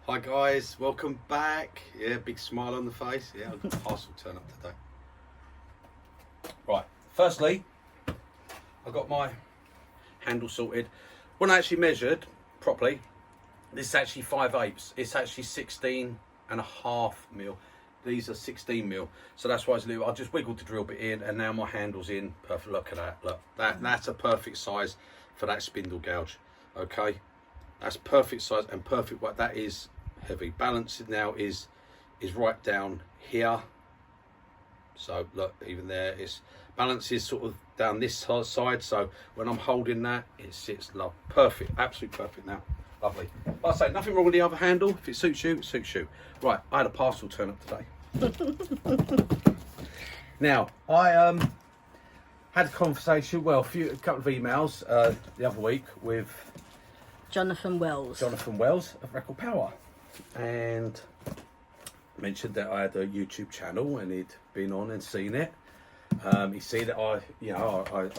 Hi guys, welcome back. Yeah, big smile on the face. Yeah, I've got a parcel turn up today. Right, firstly, I got my handle sorted. When I actually measured properly, this is actually 5/8. It's actually 16.5 mil. These are 16 mil, so that's why it's a little. I just wiggled the drill bit in, and now my handle's in. Perfect. Look at that. Look, that's a perfect size for that spindle gouge. Okay, that's perfect size and perfect weight. That is heavy. Balance now is right down here. So look, even there, it's balance is sort of down this side. So when I'm holding that, it sits perfect, absolutely perfect now. Lovely. Like I say, nothing wrong with the other handle. If it suits you, it suits you. Right, I had a parcel turn up today. Now, I had a conversation, well, a couple of emails the other week with Jonathan Wells of Record Power, and mentioned that I had a YouTube channel and he'd been on and seen it. He see that I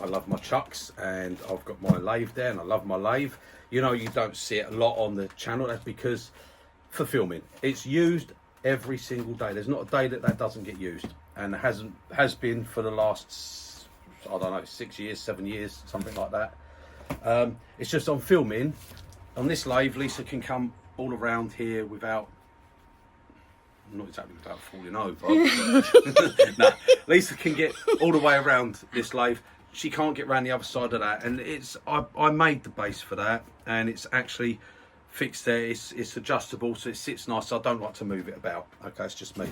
love my chucks and I've got my lathe there and I love my lathe. You know, you don't see it a lot on the channel. That's because for filming, it's used every single day. There's not a day that doesn't get used, and it has been for the last, I don't know, 6 years, 7 years, something like that. It's just on filming on this lathe, Lisa can come all around here without, not exactly without falling over. Nah, Lisa can get all the way around this lathe. She can't get around the other side of that, and I made the base for that, and it's actually fixed there. It's adjustable, so it sits nice. So I don't like to move it about. Okay, it's just me.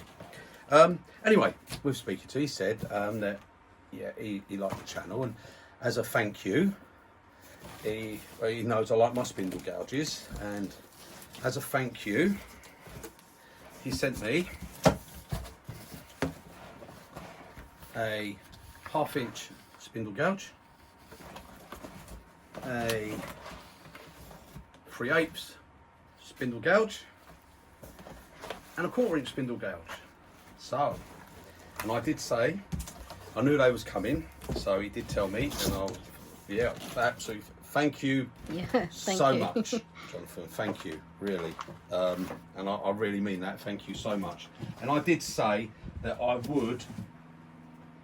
Anyway, with speaking to, he said that he liked the channel, and as a thank you, he knows I like my spindle gouges, and as a thank you, he sent me a 1/2 inch spindle gouge, a 3/8 spindle gouge, and a 1/4 inch spindle gouge. So, and I did say, I knew they was coming, so he did tell me, and absolutely thank you so much, Jonathan. Thank you, really, and I really mean that. Thank you so much. And I did say that I would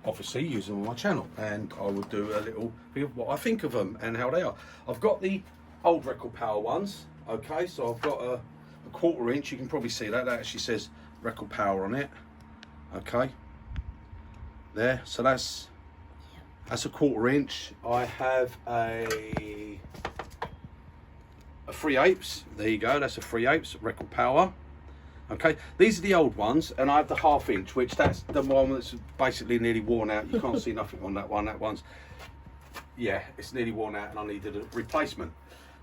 obviously use them on my channel, and I would do a little bit of what I think of them and how they are. I've got the old Record Power ones. Okay, so I've got a 1/4 inch. You can probably see that actually says Record Power on it. Okay, there. So that's a 1/4 inch. I have a 3/8. There you go. That's a 3/8 Record Power. Okay, these are the old ones, and I have the 1/2 inch, which that's the one that's basically nearly worn out. You can't see nothing on that one. That one's, yeah, it's nearly worn out, and I needed a replacement.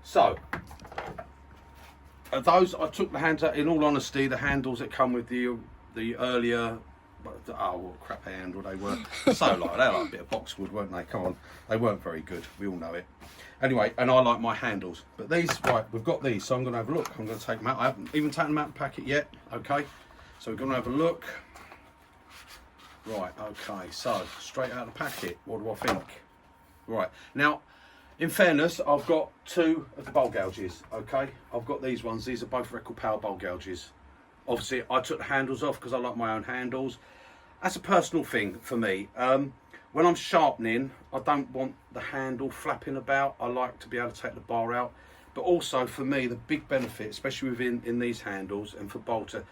So those, I took the hands out. In all honesty, the handles that come with the earlier, oh, what a crap handle they were. So like they're like a bit of boxwood, weren't they? Come on, they weren't very good. We all know it. Anyway, and I like my handles, but these, right, we've got these, so I'm going to have a look. I'm going to take them out. I haven't even taken them out of the packet yet. Okay, so we're going to have a look. Right, okay, so straight out of the packet, what do I think? Right, now, in fairness, I've got 2 of the bowl gouges. Okay, I've got these ones. These are both Record Power bowl gouges. Obviously, I took the handles off because I like my own handles. That's a personal thing for me. When I'm sharpening, I don't want the handle flapping about. I like to be able to take the bar out. But also for me, the big benefit, especially within these handles and for bolter,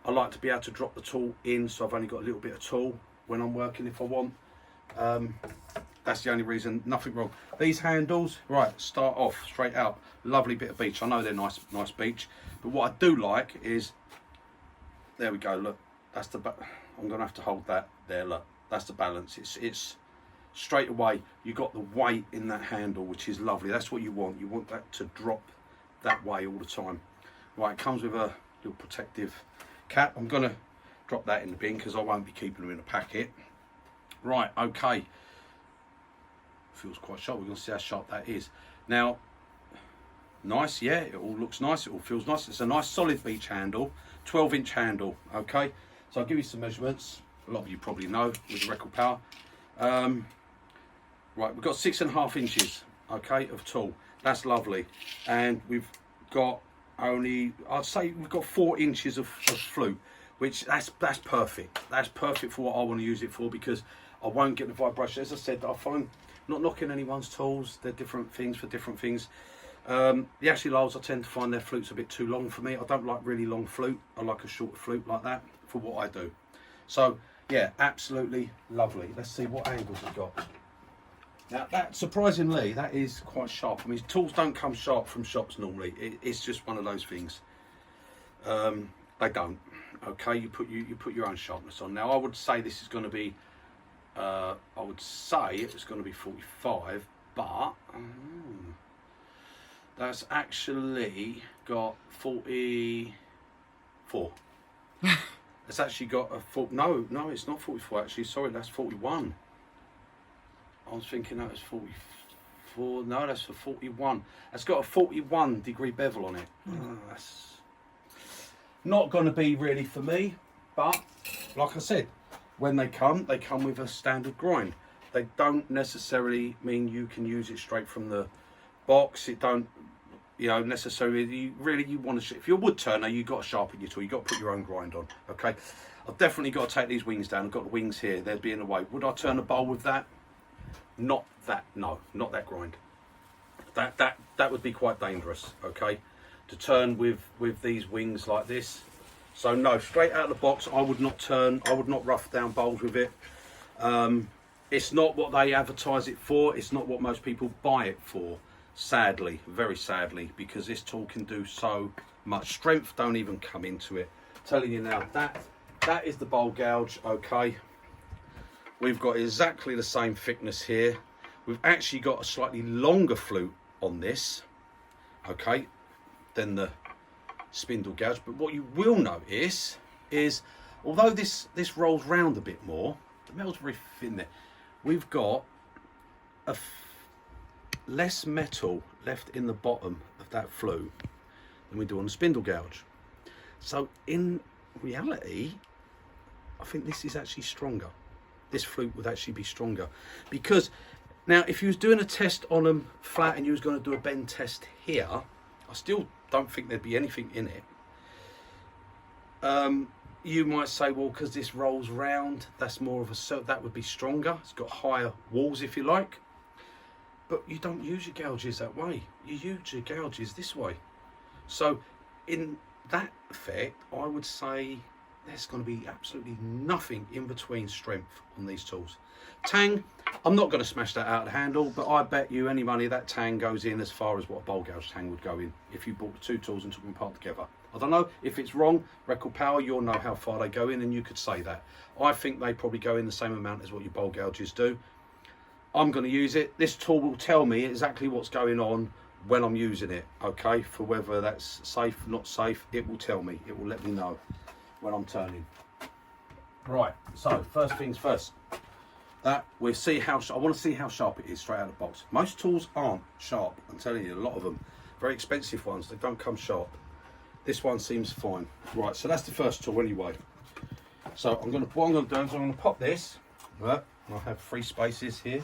I like to be able to drop the tool in, so I've only got a little bit of tool when I'm working if I want. That's the only reason, nothing wrong. These handles, right, start off straight out. Lovely bit of beech. I know they're nice beech, but what I do like is, there we go, look, that's the, I'm gonna have to hold that there, look. That's the balance. It's straight away, you got the weight in that handle, which is lovely. That's what you want. You want that to drop that way all the time. Right, it comes with a little protective cap. I'm gonna drop that in the bin because I won't be keeping them in a packet. Right, okay. Feels quite sharp. We're gonna see how sharp that is. Now, nice, yeah, it all looks nice. It all feels nice. It's a nice solid beech handle, 12-inch handle. Okay, so I'll give you some measurements. A lot of you probably know with the Record Power. Right, we've got 6.5 inches, okay, of tool. That's lovely. And we've got only, I'd say we've got 4 inches of flute, which that's perfect. That's perfect for what I want to use it for, because I won't get the vibration. As I said, I find not knocking anyone's tools, they're different things for different things. The Ashley Lyles, I tend to find their flutes a bit too long for me. I don't like really long flute. I like a shorter flute like that for what I do. So yeah, absolutely lovely. Let's see what angles we've got. Now that, surprisingly, that is quite sharp. I mean, tools don't come sharp from shops normally. It's just one of those things. They don't. Okay, you put your own sharpness on. Now I would say this is going to be, I would say it's going to be 45, but that's actually got 44. It's actually got a no, it's not 44 actually. Sorry, that's 41. I was thinking that was 44. No, that's for 41. It's got a 41 degree bevel on it. That's not going to be really for me. But like I said, when they come with a standard grind. They don't necessarily mean you can use it straight from the box. It don't, you know, necessarily. You want to. If you're a wood turner, you've got to sharpen your tool. You've got to put your own grind on. Okay, I've definitely got to take these wings down. I've got the wings here. They'd be in the way. Would I turn a bowl with that? Not that. No, not that grind. That would be quite dangerous. Okay, to turn with these wings like this. So no, straight out of the box, I would not turn. I would not rough down bowls with it. It's not what they advertise it for. It's not what most people buy it for. Sadly, very sadly, because this tool can do so much. Strength don't even come into it. Telling you now, that is the bowl gouge. Okay, we've got exactly the same thickness here. We've actually got a slightly longer flute on this, okay, than the spindle gouge. But what you will notice is, although this rolls round a bit more, the metal's very thin there. We've got less metal left in the bottom of that flute than we do on the spindle gouge. So in reality, I think this is actually stronger. This flute would actually be stronger, because now if you was doing a test on them flat and you was going to do a bend test here, I still don't think there'd be anything in it. You might say, well, because this rolls round, that's more of a, that would be stronger. It's got higher walls, if you like. But you don't use your gouges that way. You use your gouges this way. So in that effect, I would say there's going to be absolutely nothing in between strength on these tools. Tang, I'm not going to smash that out of the handle, but I bet you any money that tang goes in as far as what a bowl gouge tang would go in if you bought the two tools and took them apart together. I don't know if it's wrong. Record Power, you'll know how far they go in, and you could say that. I think they probably go in the same amount as what your bowl gouges do. I'm going to use it. This tool will tell me exactly what's going on when I'm using it, okay? For whether that's safe, not safe, it will tell me. It will let me know when I'm turning. Right, so first things first. That we'll see how I want to see how sharp it is straight out of the box. Most tools aren't sharp. I'm telling you, a lot of them, very expensive ones, they don't come sharp. This one seems fine. Right, so that's the first tool anyway. So what I'm going to do is I'm going to pop this. Right, I have 3 spaces here.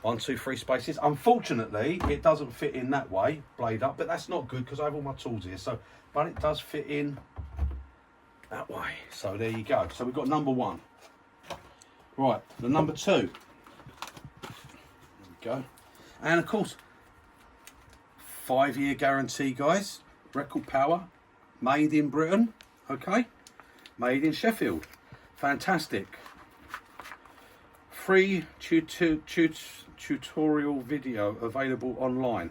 1, 2, 3 spaces. Unfortunately, it doesn't fit in that way, blade up, but that's not good because I have all my tools here. So, but it does fit in that way. So there you go. So we've got number 1. Right, the number 2. There we go. And of course, 5-year guarantee, guys. Record Power, made in Britain. Okay, made in Sheffield. Fantastic. Free tutorial video available online.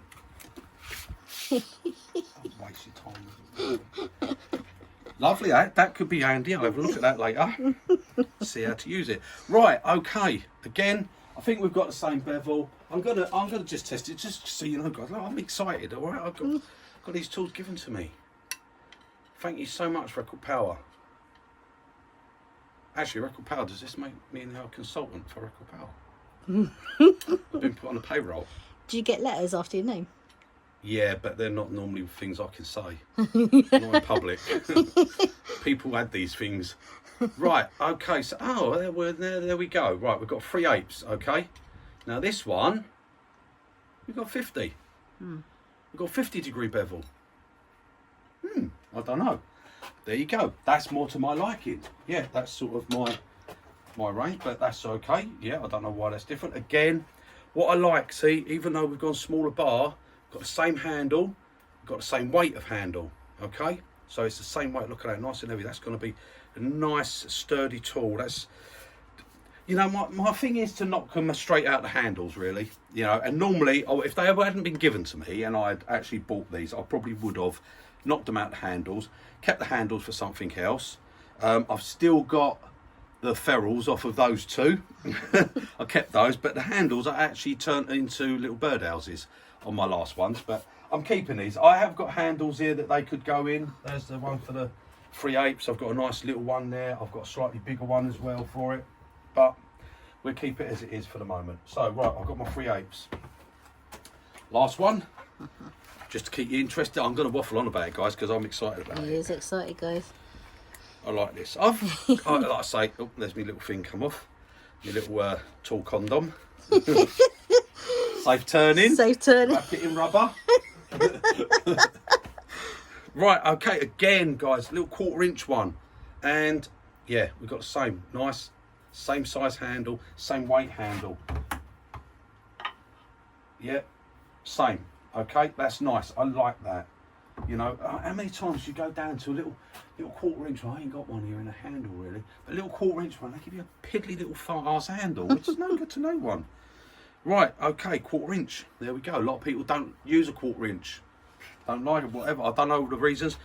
Waste your time. Lovely, that could be handy. I'll have a look at that later. See how to use it. Right, okay. Again, I think we've got the same bevel. I'm gonna just test it, just so you know, guys. Look, I'm excited. All right, I've got these tools given to me. Thank you so much, Record Power. Actually, Record Power, does this make me now a consultant for Record Power? I've been put on a payroll. Do you get letters after your name? Yeah, but they're not normally things I can say. Not in public. People add these things. Right, okay, so, there we go. Right, we've got 3/8, okay? Now this one, we've got 50. We've got 50 degree bevel. I don't know. There you go. That's more to my liking. Yeah, that's sort of my range, but that's okay. Yeah, I don't know why that's different. Again, what I like, see, even though we've gone smaller bar, got the same handle, got the same weight of handle, okay? So it's the same weight, look at that, nice and heavy. That's going to be a nice, sturdy tool. That's, you know, my thing is to knock them straight out the handles, really. You know, and normally, if they ever hadn't been given to me and I'd actually bought these, I probably would have knocked them out the handles, kept the handles for something else. I've still got the ferrules off of those two. I kept those, but the handles I actually turned into little birdhouses on my last ones, but I'm keeping these. I have got handles here that they could go in. There's the one for the 3/8. I've got a nice little one there. I've got a slightly bigger one as well for it, but we'll keep it as it is for the moment. So, right, I've got my 3/8. Last one, just to keep you interested. I'm going to waffle on about it, guys, because I'm excited about it. He is excited, guys. I like this. Like I say, oh, there's my little thing come off. My little tool condom. Safe turning. Safe turning. Wrap it in rubber. Right, okay, again, guys, little 1/4 inch one. And yeah, we've got the same. Nice, same size handle, same weight handle. Yeah, same. Okay, that's nice. I like that. You know, how many times you go down to a little 1/4 inch one? I ain't got one here in a handle really, but a little 1/4 inch one, they give you a piddly little fart ass handle, which is no good to no one. Right, okay, 1/4 inch. There we go. A lot of people don't use a 1/4 inch. Don't like it, whatever. I don't know the reasons.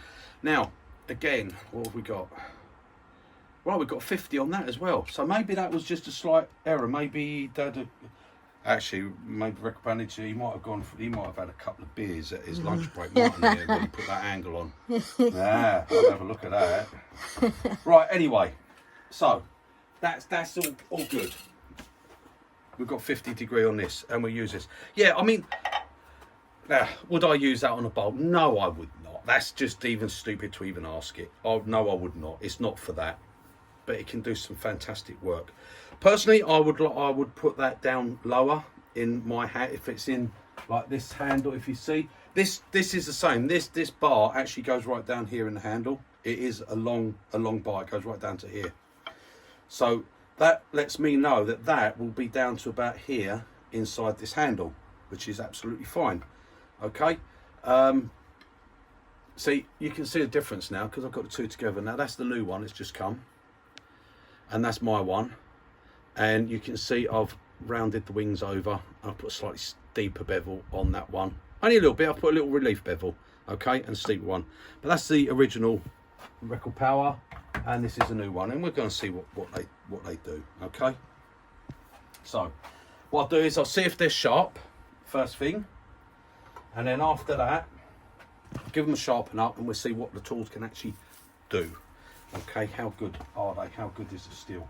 Now, again, what have we got? Right, we've got 50 on that as well. So maybe that was just a slight error. Maybe Dad. Actually, maybe recommended he might have gone. He might have had a couple of beers at his lunch break, mightn't he, when he put that angle on. Yeah, I'll have a look at that. Right. Anyway, so that's all good. We've got 50° on this, and we use this. Yeah, I mean, now would I use that on a bowl? No, I would not. That's just even stupid to even ask it. Oh no, I would not. It's not for that, but it can do some fantastic work. Personally, I would put that down lower in my hat if it's in like this handle. If you see this is the same. This bar actually goes right down here in the handle. It is a long bar. It goes right down to here. So that lets me know that will be down to about here inside this handle, which is absolutely fine. Okay. See, you can see the difference now because I've got the two together. Now that's the new one. It's just come, and that's my one. And you can see I've rounded the wings over. I've put a slightly steeper bevel on that one. Only a little bit. I've put a little relief bevel, okay, and a steeper one. But that's the original Record Power, and this is a new one. And we're going to see what they do, okay. So what I'll do is I'll see if they're sharp first thing, and then after that, I'll give them a sharpen up, and we'll see what the tools can actually do. Okay, how good are they? How good is the steel?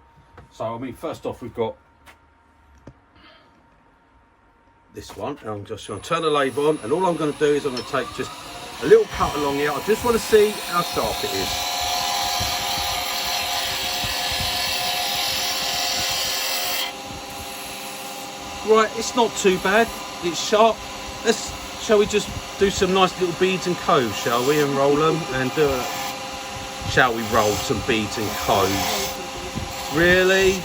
So, I mean, first off, we've got this one, and I'm just going to turn the lathe on, and all I'm going to do is I'm going to take just a little cut along here. I just want to see how sharp it is. Right, it's not too bad. It's sharp. Shall we just do some nice little beads and coves, shall we, and roll them and do it? Shall we roll some beads and coves? Really?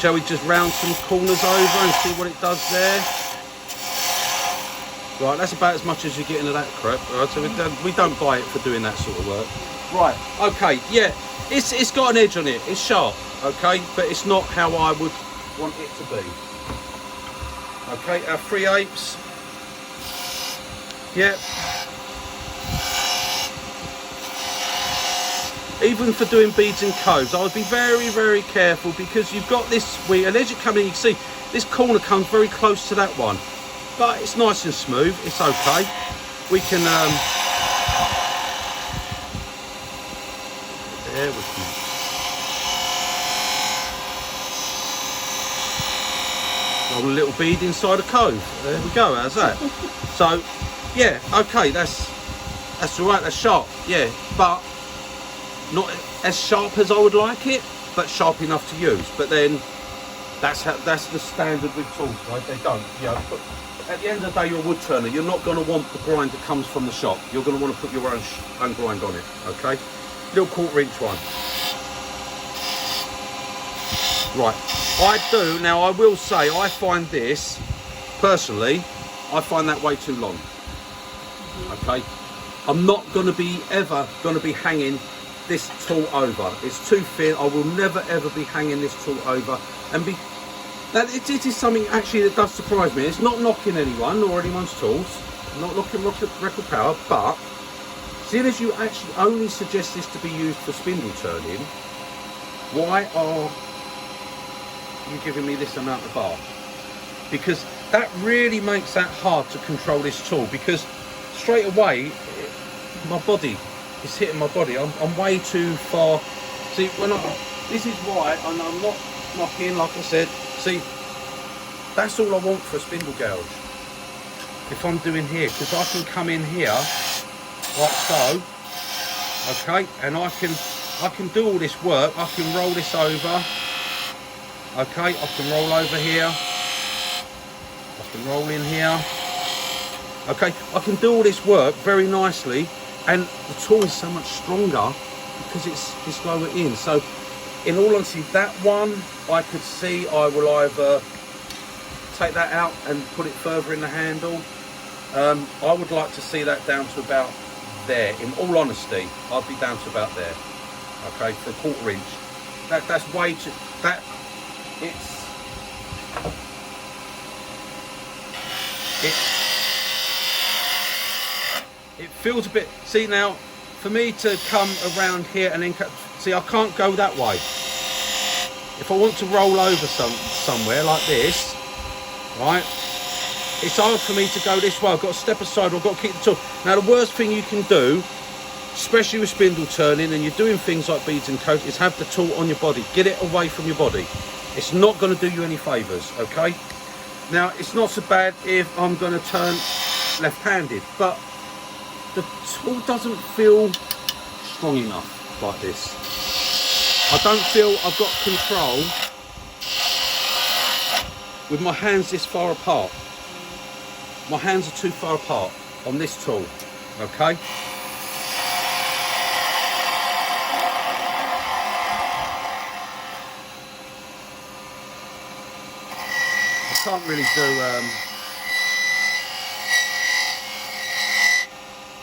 Shall we just round some corners over and see what it does there? Right, that's about as much as you get into that crap. Right, so we don't buy it for doing that sort of work. Right, okay, yeah, it's got an edge on it. It's sharp, okay, but it's not how I would want it to be. Okay, our 3/8. Yep. Even for doing beads and coves, I would be very, very careful because you've got this wheel, and as you come in, you can see this corner comes very close to that one, but it's nice and smooth. It's okay. We can there we can. Roll a little bead inside a cove. There we go. How's that? So, yeah, okay, that's all right. That's sharp. Yeah, but not as sharp as I would like it, but sharp enough to use. But then that's the standard with tools, right? They don't, you know, at the end of the day, you're a wood turner. You're not going to want the grind that comes from the shop. You're going to want to put your own grind on it, okay? Little 1/4 inch one. Right, I do, now I will say, I find this, personally, I find that way too long, okay? I'm not going to be ever going to be hanging this tool over. It's too thin. I will never ever be hanging this tool over. And it is something actually that does surprise me. It's not knocking anyone or anyone's tools, not knocking record power, but seeing as you actually only suggest this to be used for spindle turning, why are you giving me this amount of bar? Because that really makes that hard to control this tool, because straight away my body is hitting my body. I'm way too far. See, this is why, and I'm not knocking, like I said, see, that's all I want for a spindle gouge. If I'm doing here, because I can come in here like so, okay, and I can do all this work. I can roll this over, okay, I can roll over here, I can roll in here, okay, I can do all this work very nicely, and the tool is so much stronger because it's lower in. So in all honesty, that one I could see I will either take that out and put it further in the handle. I would like to see that down to about there. In all honesty, I'd be down to about there, okay, for 1/4 inch. That's way too, it feels a bit, see now, for me to come around here and then, see, I can't go that way. If I want to roll over somewhere like this, right, it's hard for me to go this way. I've got to step aside, I've got to keep the tool. Now the worst thing you can do, especially with spindle turning and you're doing things like beads and coats, is have the tool on your body. Get it away from your body. It's not going to do you any favours, okay? Now it's not so bad if I'm going to turn left-handed, but the tool doesn't feel strong enough like this. I don't feel I've got control with my hands this far apart. My hands are too far apart on this tool, okay? I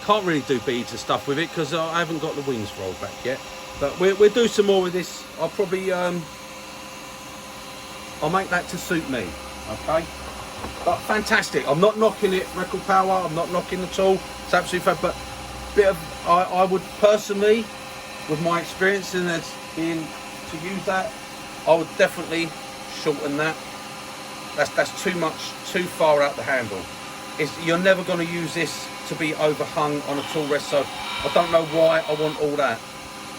can't really do beads and stuff with it because I haven't got the wings rolled back yet. But we'll do some more with this. I'll probably I'll make that to suit me, okay? But fantastic. I'm not knocking it record power. I'm not knocking the tool. It's absolutely fab. But I would personally, with my experience in this being to use that, I would definitely shorten that. That's too much, too far out the handle. You're never going to use this to be overhung on a tool rest, so I don't know why I want all that.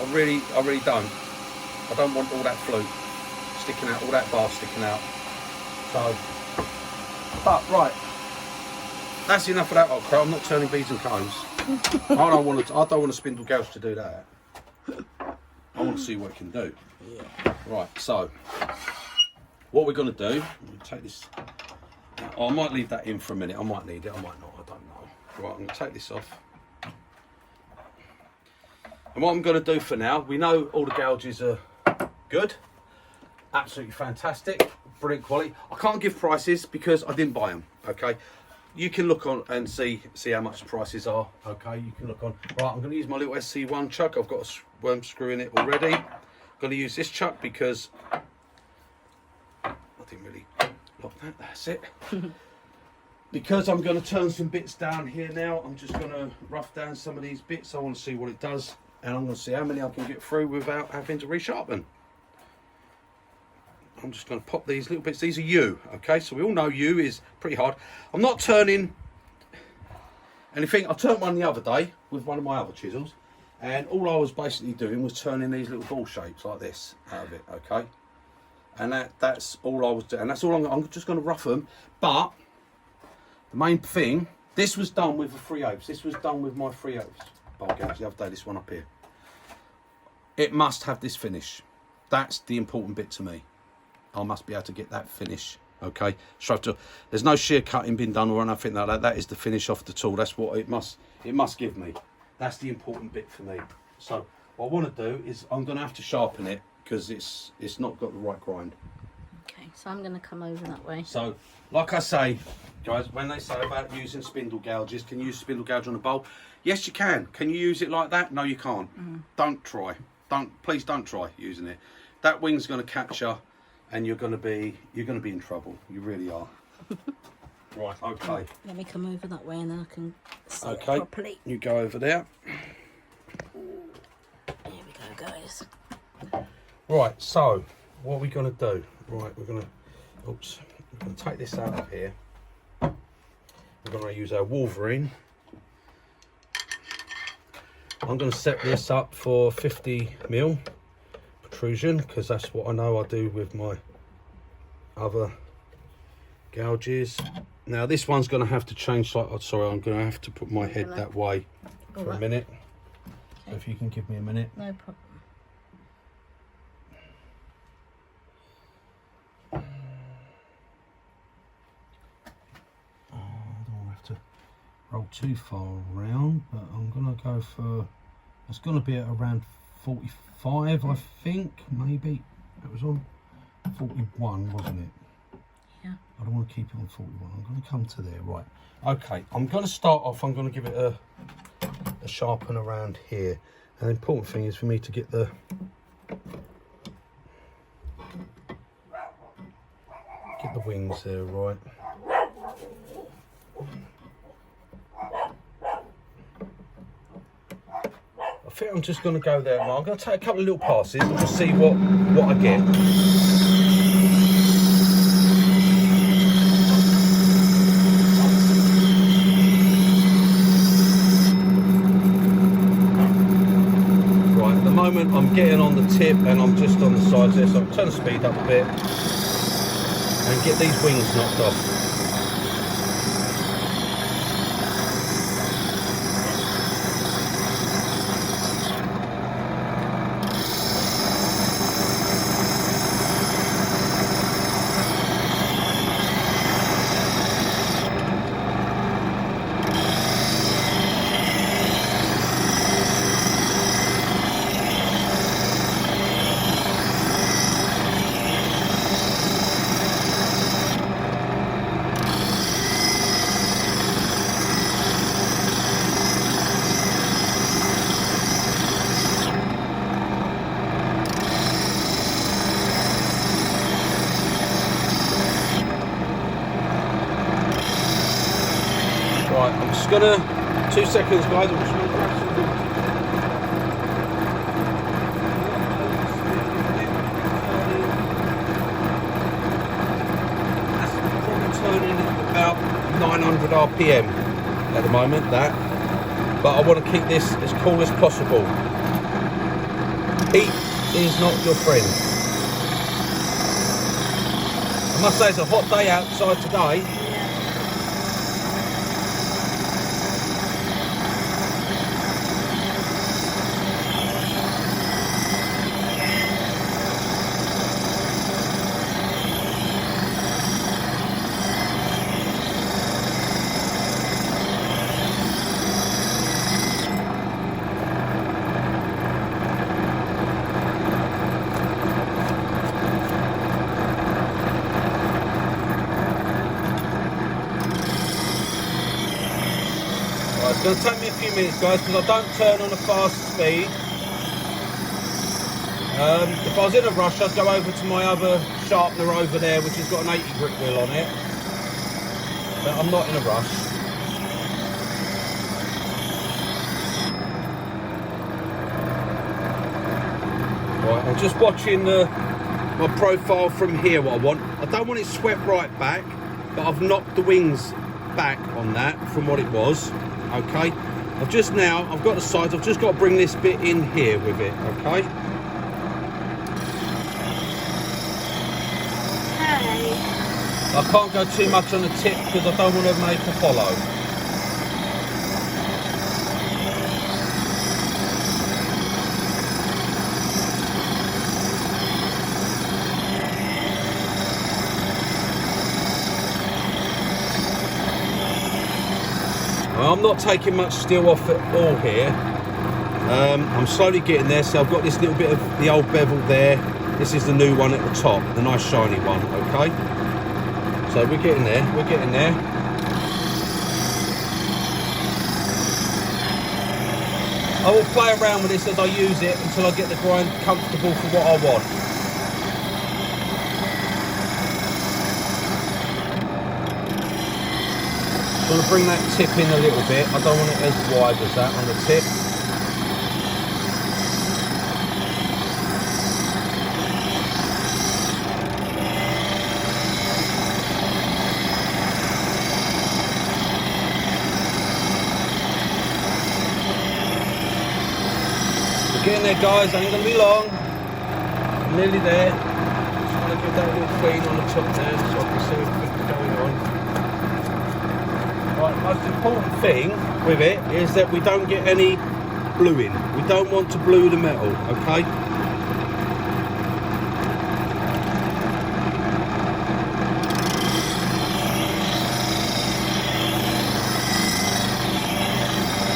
I really don't. I don't want all that flute sticking out, all that bar sticking out. So, but right, that's enough of that hot crow. I'm not turning beads and cones. I don't want a spindle gouge to do that. I want to see what it can do. Yeah. Right, so what we're going to do, take this. Oh, I might leave that in for a minute. I might need it. I might not. I don't know. Right, I'm going to take this off. And what I'm going to do for now, we know all the gouges are good, absolutely fantastic, brilliant quality. I can't give prices because I didn't buy them. Okay, you can look on and see how much the prices are. Okay, you can look on. Right, I'm going to use my little SC1 chuck. I've got a worm screw in it already. I'm going to use this chuck because I didn't really lock that. That's it. Because I'm going to turn some bits down here now. I'm just going to rough down some of these bits. I want to see what it does. And I'm going to see how many I can get through without having to resharpen. I'm just going to pop these little bits. These are U, okay? So we all know U is pretty hard. I'm not turning anything. I turned one the other day with one of my other chisels. And all I was basically doing was turning these little ball shapes like this out of it, okay? And that's all I was doing. And that's all I'm just going to rough them. But the main thing, this was done with a 3/8. This was done with my 3/8. Bar gouge the other day, this one up here. It must have this finish. That's the important bit to me. I must be able to get that finish Okay, straight to. There's no shear cutting been done or anything like that. That is the finish off the tool. That's what it must give me. That's the important bit for me. So what I want to do is I'm going to have to sharpen it because it's not got the right grind. Okay, so I'm going to come over that way. So, like I say, guys, when they say about using spindle gouges, can you use spindle gouge on a bowl? Yes, you can. Can you use it like that? No, you can't. Don't try. Please don't try using it. That wing's going to catch you, and you're going to be in trouble. You really are. Right. Okay. Let me come over that way, and then I can see it Okay. properly. You go over there. Here we go, guys. Right. So, what are we going to do? Right. We're going to take this out of here. We're going to use our Wolverine. I'm going to set this up for 50mm protrusion because that's what I know I do with my other gouges. Now this one's going to have to change. Sorry, I'm going to have to put my head that way for a minute. So if you can give me a minute. No problem. Roll too far around, but I'm gonna go for, it's gonna be at around 45, I think, maybe. It was on 41, wasn't it? Yeah. I don't want to keep it on 41. I'm gonna come to there. Right. Okay, I'm gonna start off, I'm gonna give it a sharpen around here. And the important thing is for me to get the wings there right. I think I'm just going to go there. I'm going to take a couple of little passes and just see what I get. Right, at the moment I'm getting on the tip and I'm just on the sides there, so I'll turn the speed up a bit and get these wings knocked off. Right, I'm just gonna, 2 seconds guys, I'm just gonna grab some wood. That's probably turning at about 900 RPM at the moment, that. But I want to keep this as cool as possible. Heat is not your friend. I must say it's a hot day outside today. It's going to take me a few minutes guys because I don't turn on a fast speed. If I was in a rush I'd go over to my other sharpener over there which has got an 80 grit wheel on it. But I'm not in a rush. Right, I'm just watching my profile from here what I want. I don't want it swept right back, but I've knocked the wings back on that from what it was. Okay, I've got the sides, I've just got to bring this bit in here with it, okay? Hey. I can't go too much on the tip because I don't want to make a follow. I'm not taking much steel off at all here. I'm slowly getting there. So I've got this little bit of the old bevel there. This is the new one at the top, the nice shiny one, okay? So we're getting there, we're getting there. I will play around with this as I use it until I get the grind comfortable for what I want. I'm going to bring that tip in a little bit. I don't want it as wide as that on the tip. We're getting there, guys. Ain't going to be long. I'm nearly there. Just want to give that a little clean on the top there so I can see what's going on. Right, the most important thing with it is that we don't get any bluing. We don't want to blue the metal, okay?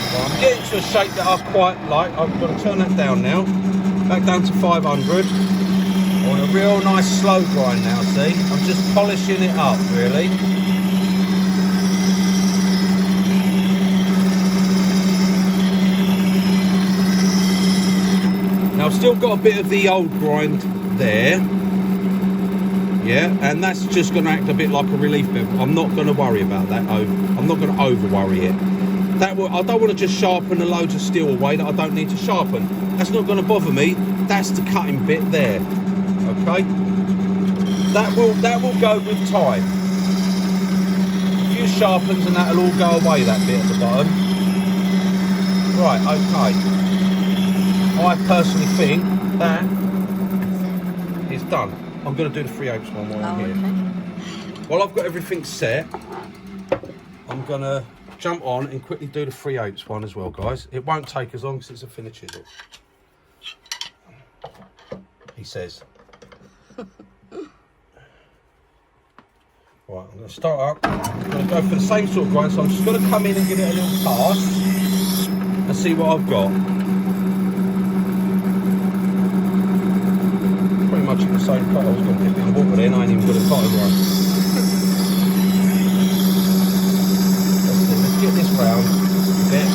Well, I'm getting to a shape that I quite like. I'm going to turn that down now. Back down to 500. I want a real nice slow grind now, see? I'm just polishing it up, really. Now I've still got a bit of the old grind there, yeah, and that's just going to act a bit like a relief bevel. I'm not going to worry about that. I'm not going to over worry it. I don't want to just sharpen the loads of steel away that I don't need to sharpen. That's not going to bother me. That's the cutting bit there. Okay, that will go with time. A few sharpens and that'll all go away. That bit at the bottom. Right. Okay. I personally think that is done. I'm going to do the 3/8 one while I'm here. Okay. While I've got everything set, I'm going to jump on and quickly do the 3/8 one as well, guys. It won't take as long as it's a thinner chisel. He says. Right, I'm going to start up. I'm going to go for the same sort of grind, so I'm just going to come in and give it a little pass and see what I've got. Pretty much in the same cut. I was going to dip it in water then, I ain't even got a cotton one. Let's get this round a bit.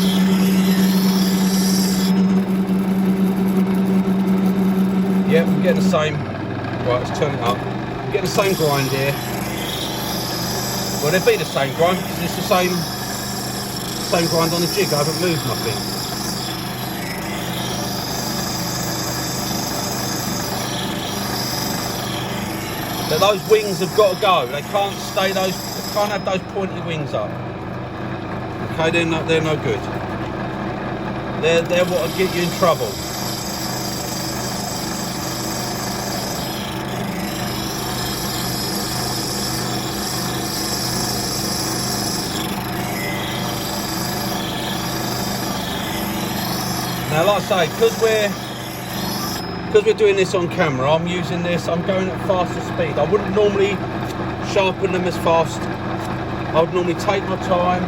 Yeah, we're getting the same. Right, let's turn it up. We're getting the same grind here. Well, it'd be the same grind because it's the same grind on the jig. I haven't moved nothing. But those wings have got to go. They can't stay they can't have those pointy wings up. Okay, they're no good. They're what will get you in trouble. Now, like I say, because we're doing this on camera, I'm using this, I'm going at faster speed. I wouldn't normally sharpen them as fast. I would normally take my time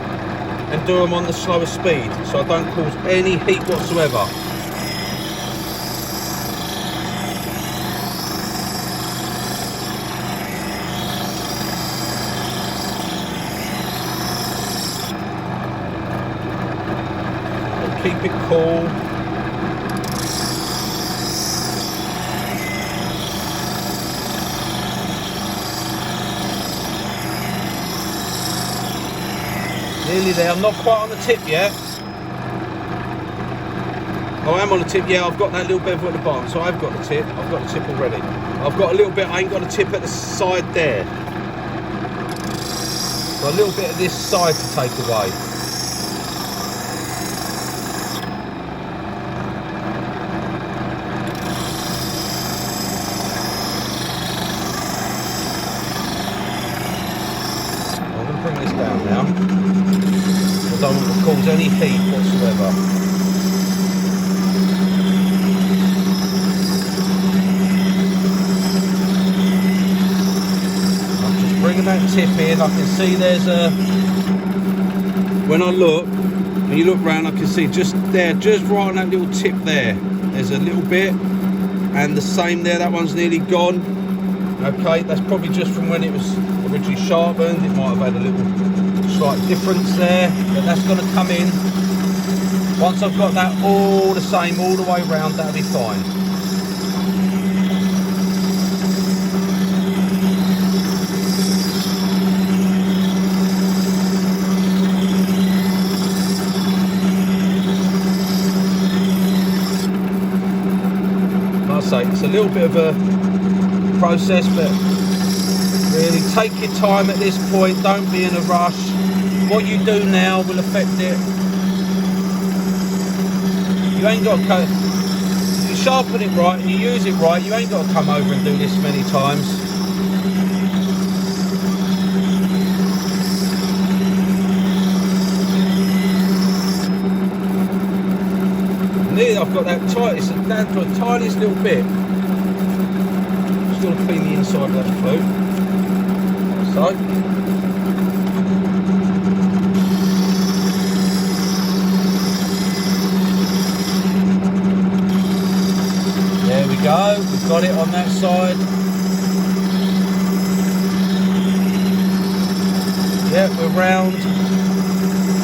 and do them on the slower speed so I don't cause any heat whatsoever. Keep it cool. Nearly there. I'm not quite on the tip yet. Oh, I am on the tip. Yeah, I've got that little bevel at the bottom, so I've got the tip. I've got the tip already. I've got a little bit. I ain't got a tip at the side there. Got a little bit of this side to take away. I'm going to bring this down now. I don't want to cause any heat whatsoever. I'm just bringing that tip in. I can see there's a when I look, and you look round, I can see just there, just right on that little tip there, there's a little bit, and the same there, that one's nearly gone. Okay, that's probably just from when it was originally sharpened. It might have had a little slight difference there, but that's going to come in. Once I've got that all the same all the way round, that'll be fine. Like I say, it's a little bit of a process, but really take your time at this point. Don't be in a rush. What you do now will affect it. You ain't got to, if you sharpen it right and you use it right, you ain't got to come over and do this many times. Nearly I've got that tight, it's down to a tiniest little bit. Just got to clean the inside of that flute. So. There we go, we've got it on that side. Yeah, we're round.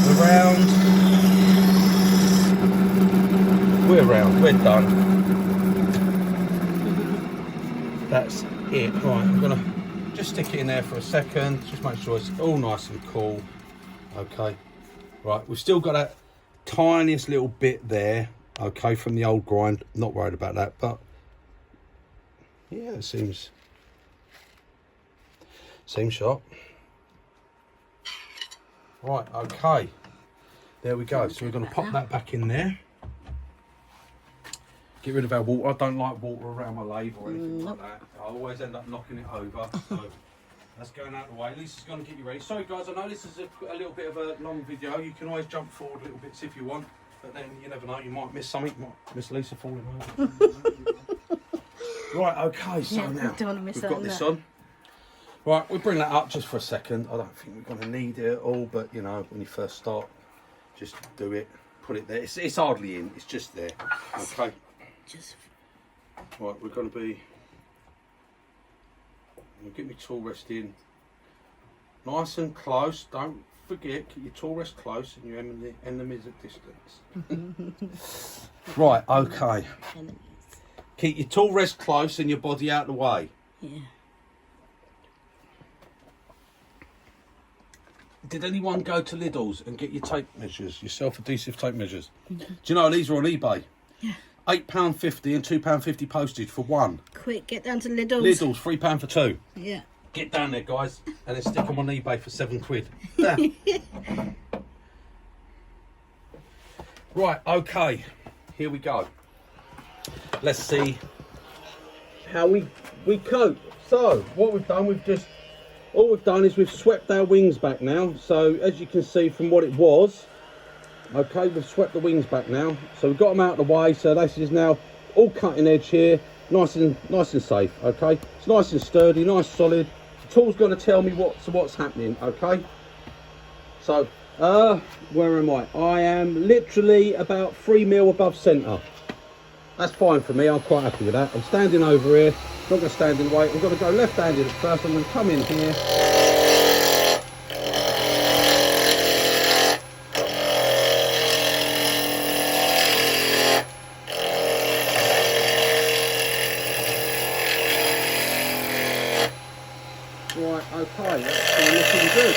We're round. We're round, we're done. That's it. Right, I'm gonna just stick it in there for a second, just make sure it's all nice and cool. Okay, right, we've still got that tiniest little bit there, okay, from the old grind. Not worried about that, but yeah, it seems sharp. Right, okay, there we go. So we're going to pop that back in there. Get rid of our water. I don't like water around my lathe or anything like that. I always end up knocking it over. So that's going out of the way. Lisa's going to get you ready. Sorry guys, I know this is a little bit of a long video. You can always jump forward little bits if you want, but then you never know, you might miss something. You might miss Lisa falling over. Right, okay, so yeah, now don't want to miss we've got this on. Right, we'll bring that up just for a second. I don't think we're going to need it at all, but you know, when you first start, just do it, put it there. It's hardly in, it's just there. Okay. Just right, we're going to be. I'll get my tool rest in, nice and close. Don't forget, keep your tool rest close and your enemies at distance. Right, okay. enemies. Keep your tool rest close and your body out of the way. Yeah. Did anyone go to Lidl's and get your tape measures, your self-adhesive tape measures? Do you know these are on eBay? Yeah. £8.50 and £2.50 postage for one. Quick, get down to Lidl's. Lidl's, £3 for two. Yeah. Get down there, guys, and then stick them on eBay for £7. Right, okay, here we go. Let's see how we cope. So, what we've done, all we've done is we've swept our wings back now. So, as you can see from what it was, okay, we've swept the wings back now. So we've got them out of the way. So this is now all cutting edge here, nice and safe. Okay, it's nice and sturdy, nice solid. The tool's going to tell me what's happening. Okay, so where am I? I am literally about 3 mil above centre. That's fine for me. I'm quite happy with that. I'm standing over here. Not going to stand in the way. I'm going to go left-handed at first. I'm going to come in here. Right, okay, that's looking good.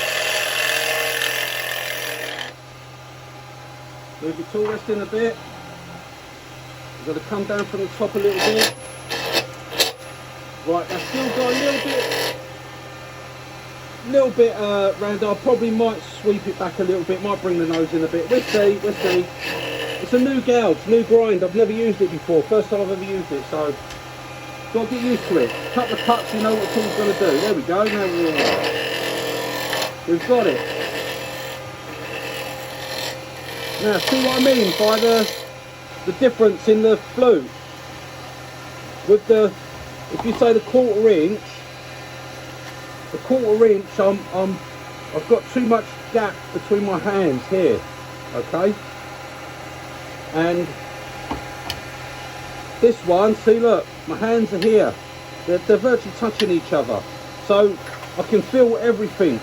Move your tool rest in a bit. You've got to come down from the top a little bit. Right, I've still got a little bit round. I probably might sweep it back a little bit, might bring the nose in a bit. We'll see. It's a new gouge, new grind. I've never used it before. First time I've ever used it, so got to get used to it. Couple of cuts, you know what the tool's going to do. There we go. Now we've got it. Now, see what I mean by the difference in the flute with the. If you say the quarter inch, I've got too much gap between my hands here, okay? And this one, see, look, my hands are here. They're virtually touching each other, so I can feel everything.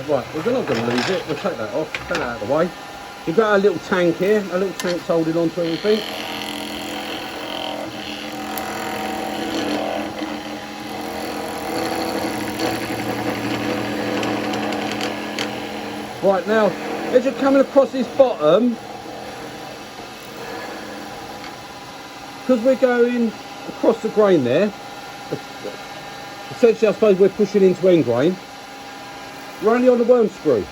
Right, we're not going to lose it. We'll take that off, take that out of the way. You've got a little tank here. A little tank's holding on to everything. Right, now, as you're coming across this bottom, because we're going across the grain there, essentially I suppose we're pushing into end grain. We're only on the worm screw.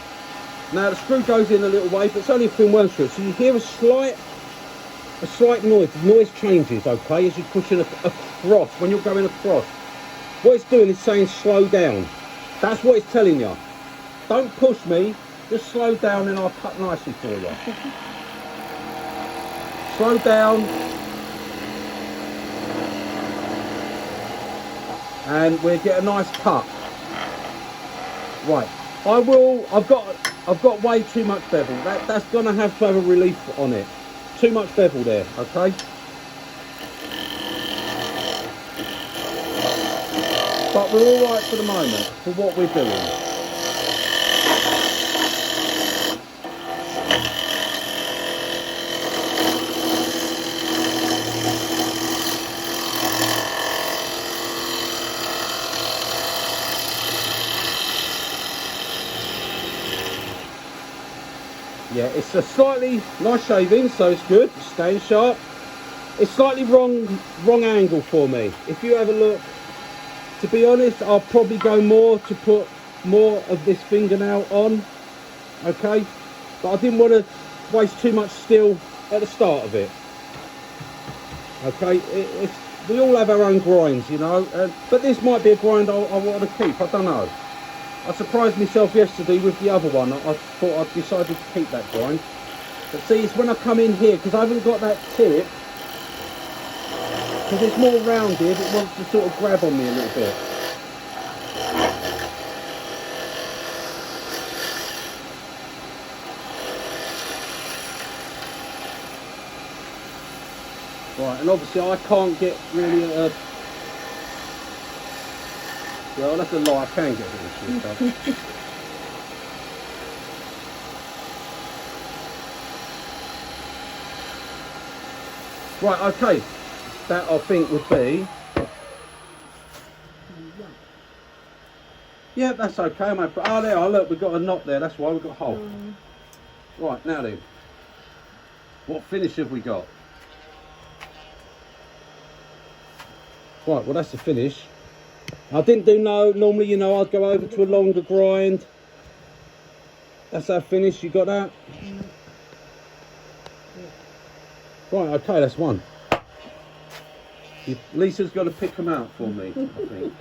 Now the screw goes in a little way, but it's only a thin worm screw. So you hear a slight noise. The noise changes, okay, as you're pushing across, when you're going across. What it's doing is saying slow down. That's what it's telling you. Don't push me, just slow down and I'll cut nicely for you. Slow down. And we'll get a nice cut. Right, I've got way too much bevel. That's gonna have to have a relief on it. Too much bevel there, okay? But we're all right for the moment, for what we're doing. Yeah, it's a slightly nice shaving, so it's good. It's staying sharp. It's slightly wrong angle for me. If you have a look, to be honest, I'll probably go more to put more of this fingernail on. Okay, but I didn't want to waste too much steel at the start of it. Okay, we all have our own grinds, you know, but this might be a grind I want to keep. I don't know. I surprised myself yesterday with the other one. I thought I'd decided to keep that grind. But see, it's when I come in here, because I haven't got that tip, because it's more rounded, it wants to sort of grab on me a little bit. Right, and obviously I can't get really a... Well, that's a lie, I can get really stuff. Right, okay. That I think would be... Yeah, that's okay, mate. Oh, there, look, we've got a knot there, that's why we've got a hole. Right, now then. What finish have we got? Right, well that's the finish. I didn't do normally, you know, I'd go over to a longer grind. That's our finish, you got that? Right, okay, that's one. Lisa's got to pick them out for me, I think.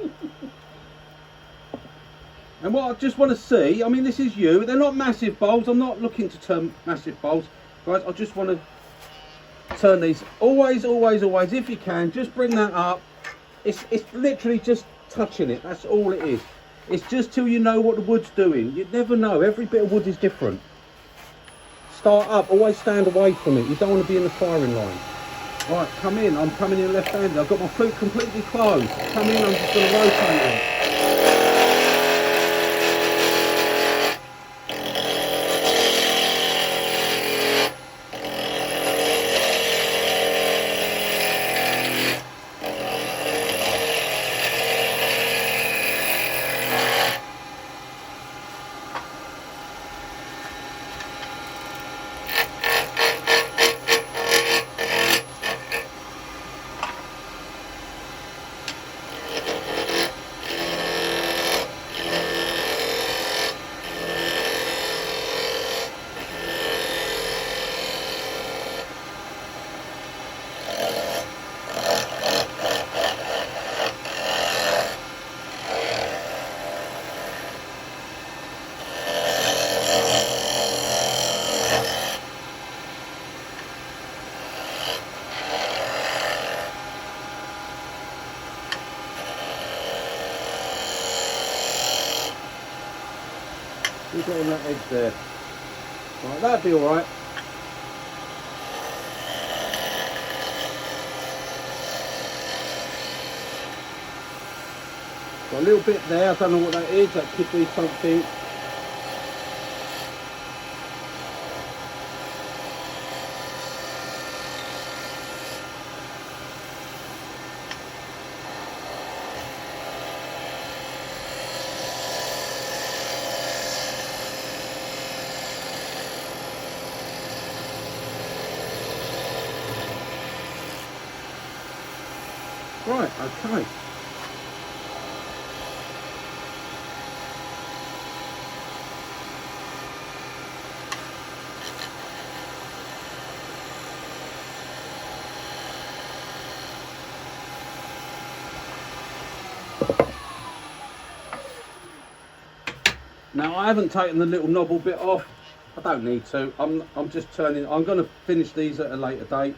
And what I just want to see, I mean, this is you, they're not massive bowls, I'm not looking to turn massive bowls. Guys, I just want to turn these, always, if you can, just bring that up. It's literally just touching it, that's all it is. It's just till you know what the wood's doing. You'd never know, every bit of wood is different. Start up, always stand away from it, you don't want to be in the firing line. Right, come in, I'm coming in left-handed, I've got my flute completely closed. Come in, I'm just going to rotate it. we got on that edge there? Right, that'd be alright. Got a little bit there, I don't know what that is, that could be something. Right, okay. Now I haven't taken the little knobble bit off. I don't need to. I'm just turning. I'm going to finish these at a later date.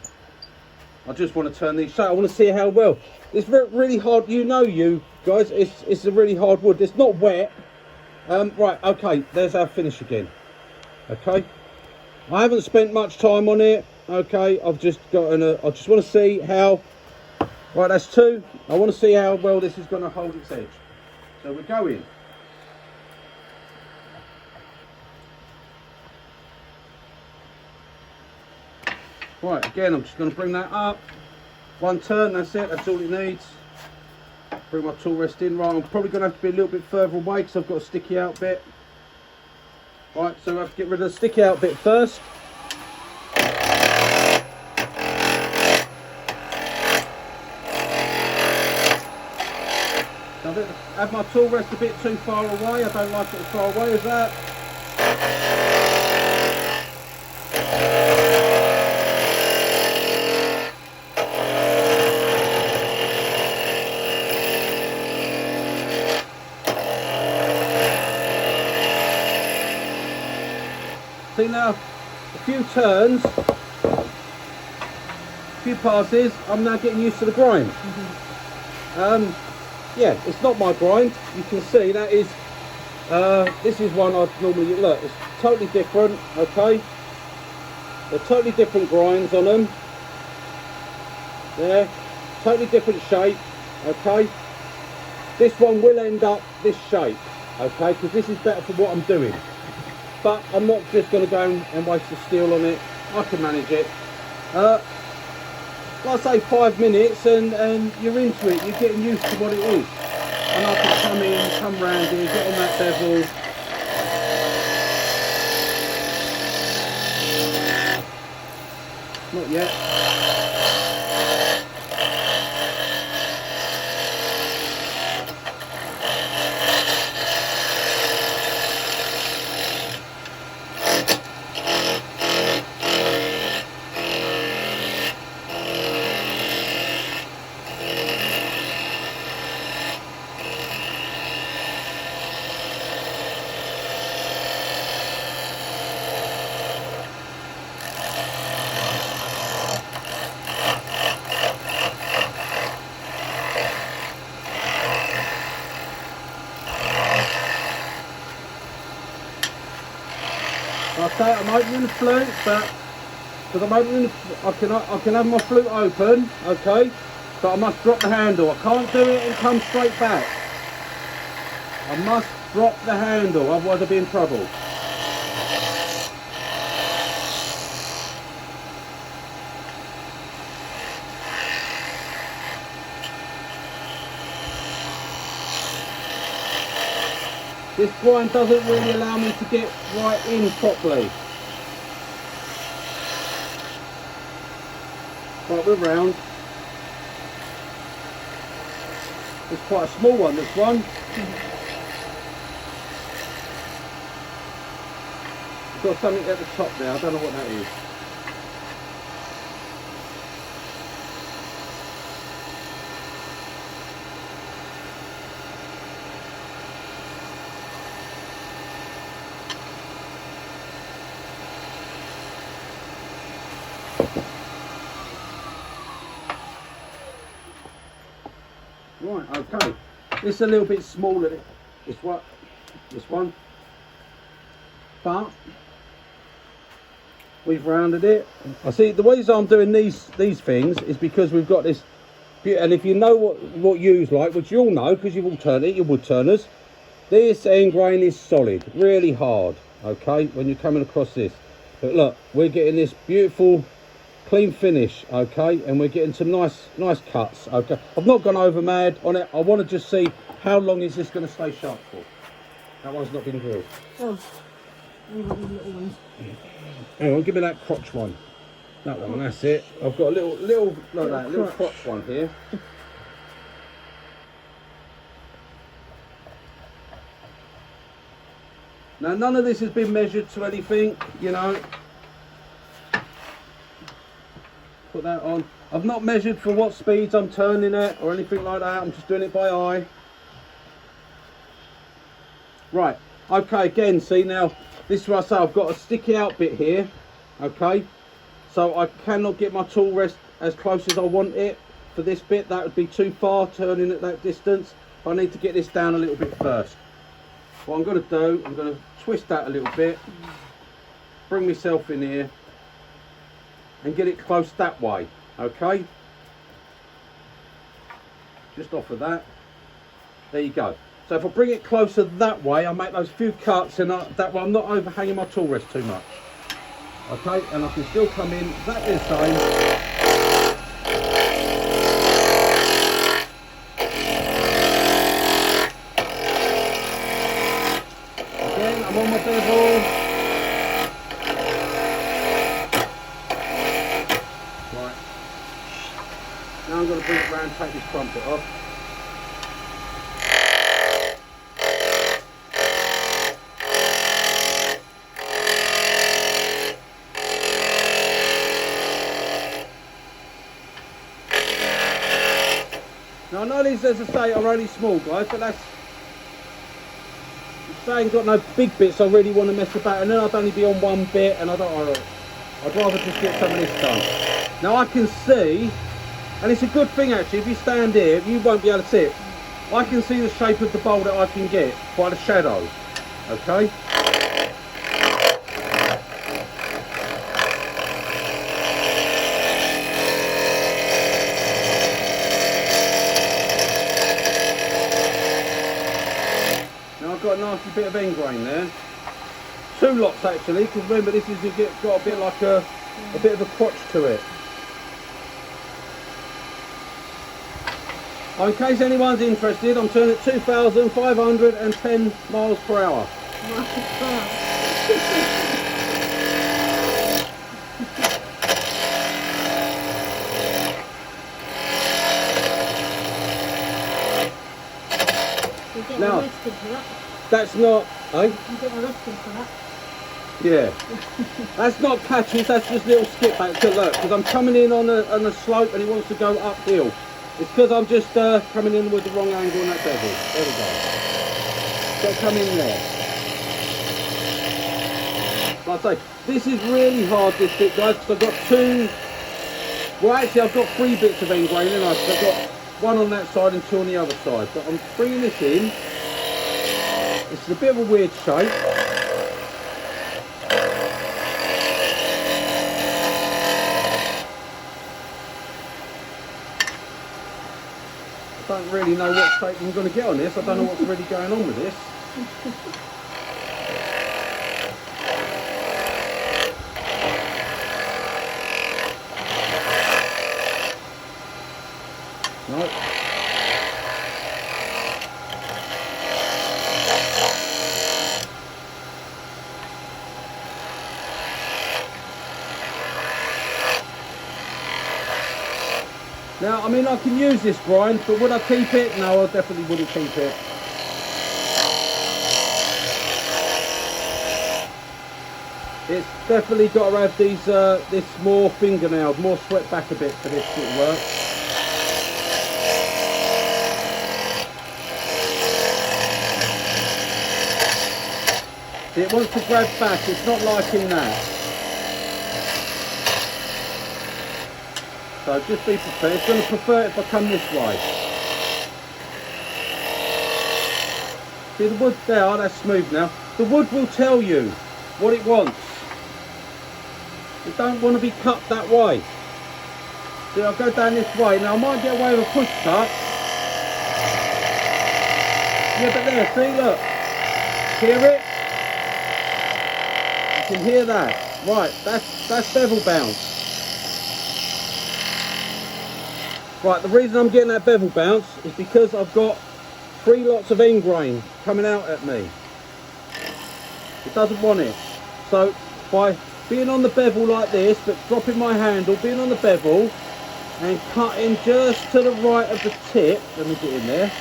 I just want to turn these. So I want to see how well. It's really hard. You guys. It's a really hard wood. It's not wet. Right. Okay. There's our finish again. Okay. I haven't spent much time on it. Okay. I've just gotten a. I just want to see how. Right. That's 2. I want to see how well this is going to hold its edge. So we're going. Right, again, I'm just going to bring that up. 1 turn, that's it, that's all it needs. Bring my tool rest in. Right, I'm probably going to have to be a little bit further away because I've got a sticky out bit. Right, so I have to get rid of the sticky out bit first. So I have my tool rest a bit too far away. I don't like it as far away as that. See now, a few turns, a few passes, I'm now getting used to the grind. Yeah, it's not my grind. You can see that is, this is one I'd normally, look, it's totally different, okay? They're totally different grinds on them. There, totally different shape, okay? This one will end up this shape, okay? Because this is better for what I'm doing. But I'm not just going to go and waste the steel on it. I can manage it. Like I say, 5 minutes and you're into it. You're getting used to what it is. And I can come in, come round here, get on that bevel. Not yet. Okay, I'm opening the flute, but because I'm opening, I can have my flute open, okay, but I must drop the handle. I can't do it and come straight back. I must drop the handle, otherwise I'll be in trouble. This grind doesn't really allow me to get right in properly. Right, we're round. It's quite a small one, this one. I've got something at the top there, I don't know what that is. Right, okay. It's a little bit smaller. This one. but we've rounded it. I see the reason I'm doing these things is because we've got this, and if you know what you's like, which you all know because you've all turned it, you're wood turners, this end grain is solid, really hard, okay, when you're coming across this. But look, we're getting this beautiful clean finish, okay, and we're getting some nice cuts, okay. I've not gone over mad on it. I want to just see how long is this going to stay sharp for. That one's not been grilled. Oh, you got the little ones. Hang on, give me that crotch one. That one, that's it. I've got a little like that, little crotch one here. Now none of this has been measured to anything, you know. Put that on. I've not measured for what speeds I'm turning it or anything like that. I'm just doing it by eye. Right, okay, again, see now, this is what I say, I've got a sticky out bit here, okay? So I cannot get my tool rest as close as I want it for this bit. That would be too far, turning at that distance. I need to get this down a little bit first. What I'm going to do, I'm going to twist that a little bit, bring myself in here, and get it close that way, okay? Just off of that. There you go. So if I bring it closer that way, I make those few cuts, and that way I'm not overhanging my tool rest too much. Okay, and I can still come in exactly the same. Again, I'm on my bevel. Right. Now I'm going to bring it round, take this trumpet off. Now I know these, as I say, are only small guys, but that's, if I ain't got no big bits I really want to mess about, and then I'd only be on one bit, and I'd rather just get some of this done. Now I can see, and it's a good thing actually, if you stand here, you won't be able to see it. I can see the shape of the bowl that I can get by the shadow, okay? Got a nasty bit of end grain there. Two lots actually, because remember this is got a bit like a bit of a crotch to it. In case anyone's interested, I'm turning at 2,510 miles per hour. Now, that's not, eh? You get arrested for that. Yeah. That's not catches, that's just little skip back. Look, because I'm coming in on a slope and it wants to go uphill. It's because I'm just coming in with the wrong angle on that bevel. There we go. So come in there. Like I say, this is really hard, this bit, guys, because I've got two. Well, actually, I've got three bits of end grain, and I've got one on that side and two on the other side. But I'm bringing this in. This is a bit of a weird shape. I don't really know what shape I'm going to get on this. I don't know what's really going on with this. No. Now, I mean, I can use this grind, but would I keep it? No, I definitely wouldn't keep it. It's definitely got to have these, this more fingernailed, more swept back a bit for this to work. See, it wants to grab back, it's not liking that. So just be prepared. It's going to prefer it if I come this way. See the wood there, that's smooth now. The wood will tell you what it wants. It don't want to be cut that way. See, I'll go down this way. Now I might get away with a push cut. Yeah, but there, see, look. Hear it? You can hear that. Right, that's bevel bounce. Right, the reason I'm getting that bevel bounce is because I've got 3 lots of end grain coming out at me. It doesn't want it. So by being on the bevel like this, but dropping my handle, being on the bevel and cutting just to the right of the tip, let me get in there.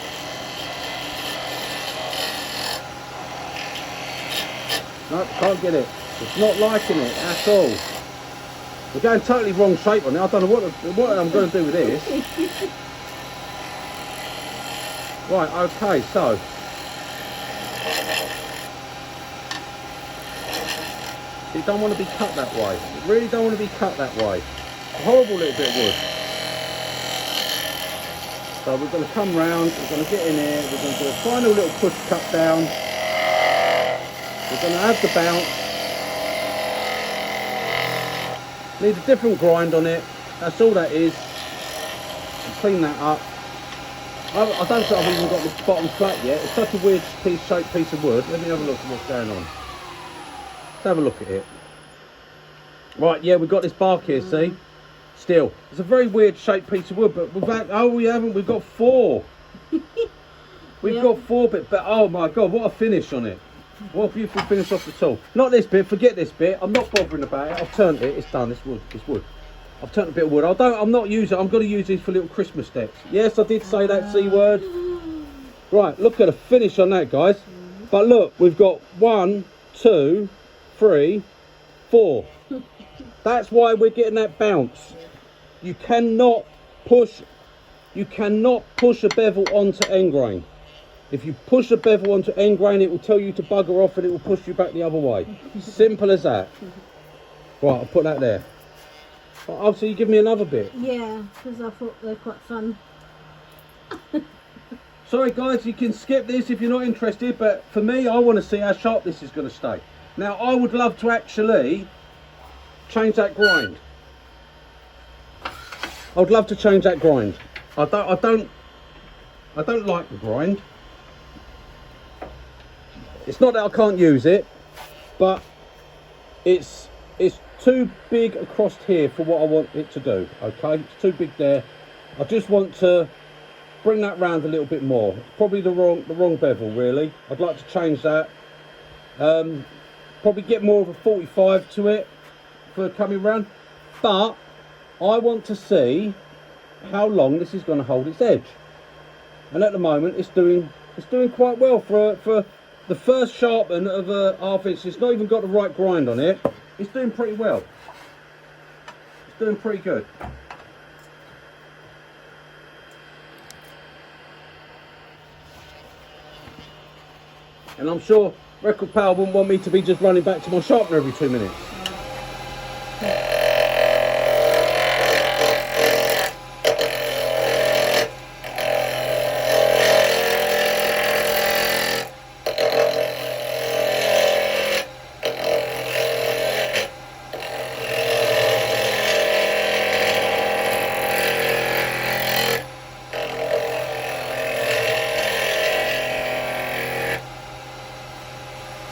Nope, can't get it. It's not liking it at all. We're going totally wrong shape on it. I don't know what I'm going to do with this. Right, okay, so. It don't want to be cut that way. It really don't want to be cut that way. A horrible little bit of wood. So we're going to come round, we're going to get in here, we're going to do a final little push cut down. We're going to add the bounce. Need a different grind on it. That's all that is. And clean that up. I don't think I've even got the bottom flat yet. It's such a weird shaped piece of wood. Let me have a look at what's going on. Let's have a look at it. Right, yeah, we've got this bark here, see? Still. It's a very weird shaped piece of wood, but we haven't, we've got 4. We've got 4 bit, but oh my god, what a finish on it. What a beautiful finish off the tool. Not this bit, forget this bit. I'm not bothering about it. I've turned it, it's done, it's wood, it's wood. I've turned a bit of wood. I'm not using it, I'm going to use these for little Christmas decks. Yes, I did say that C word. Right, look at the finish on that, guys. But look, we've got 1, 2, 3, 4. That's why we're getting that bounce. You cannot push a bevel onto end grain. If you push a bevel onto end grain, it will tell you to bugger off and it will push you back the other way. Simple as that. Right, I'll put that there. Oh, so you give me another bit? Yeah, because I thought they're quite fun. Sorry guys, you can skip this if you're not interested, but for me, I want to see how sharp this is going to stay. Now, I would love to actually change that grind. I would love to change that grind. I don't like the grind. It's not that I can't use it, but it's too big across here for what I want it to do. Okay, it's too big there. I just want to bring that round a little bit more. It's probably the wrong bevel, really. I'd like to change that. Probably get more of a 45 to it for coming round, but I want to see how long this is going to hold its edge. And at the moment, it's doing quite well for the first sharpen of a half inch. It's not even got the right grind on it. It's doing pretty well. It's doing pretty good. And I'm sure Record Power wouldn't want me to be just running back to my sharpener every 2 minutes.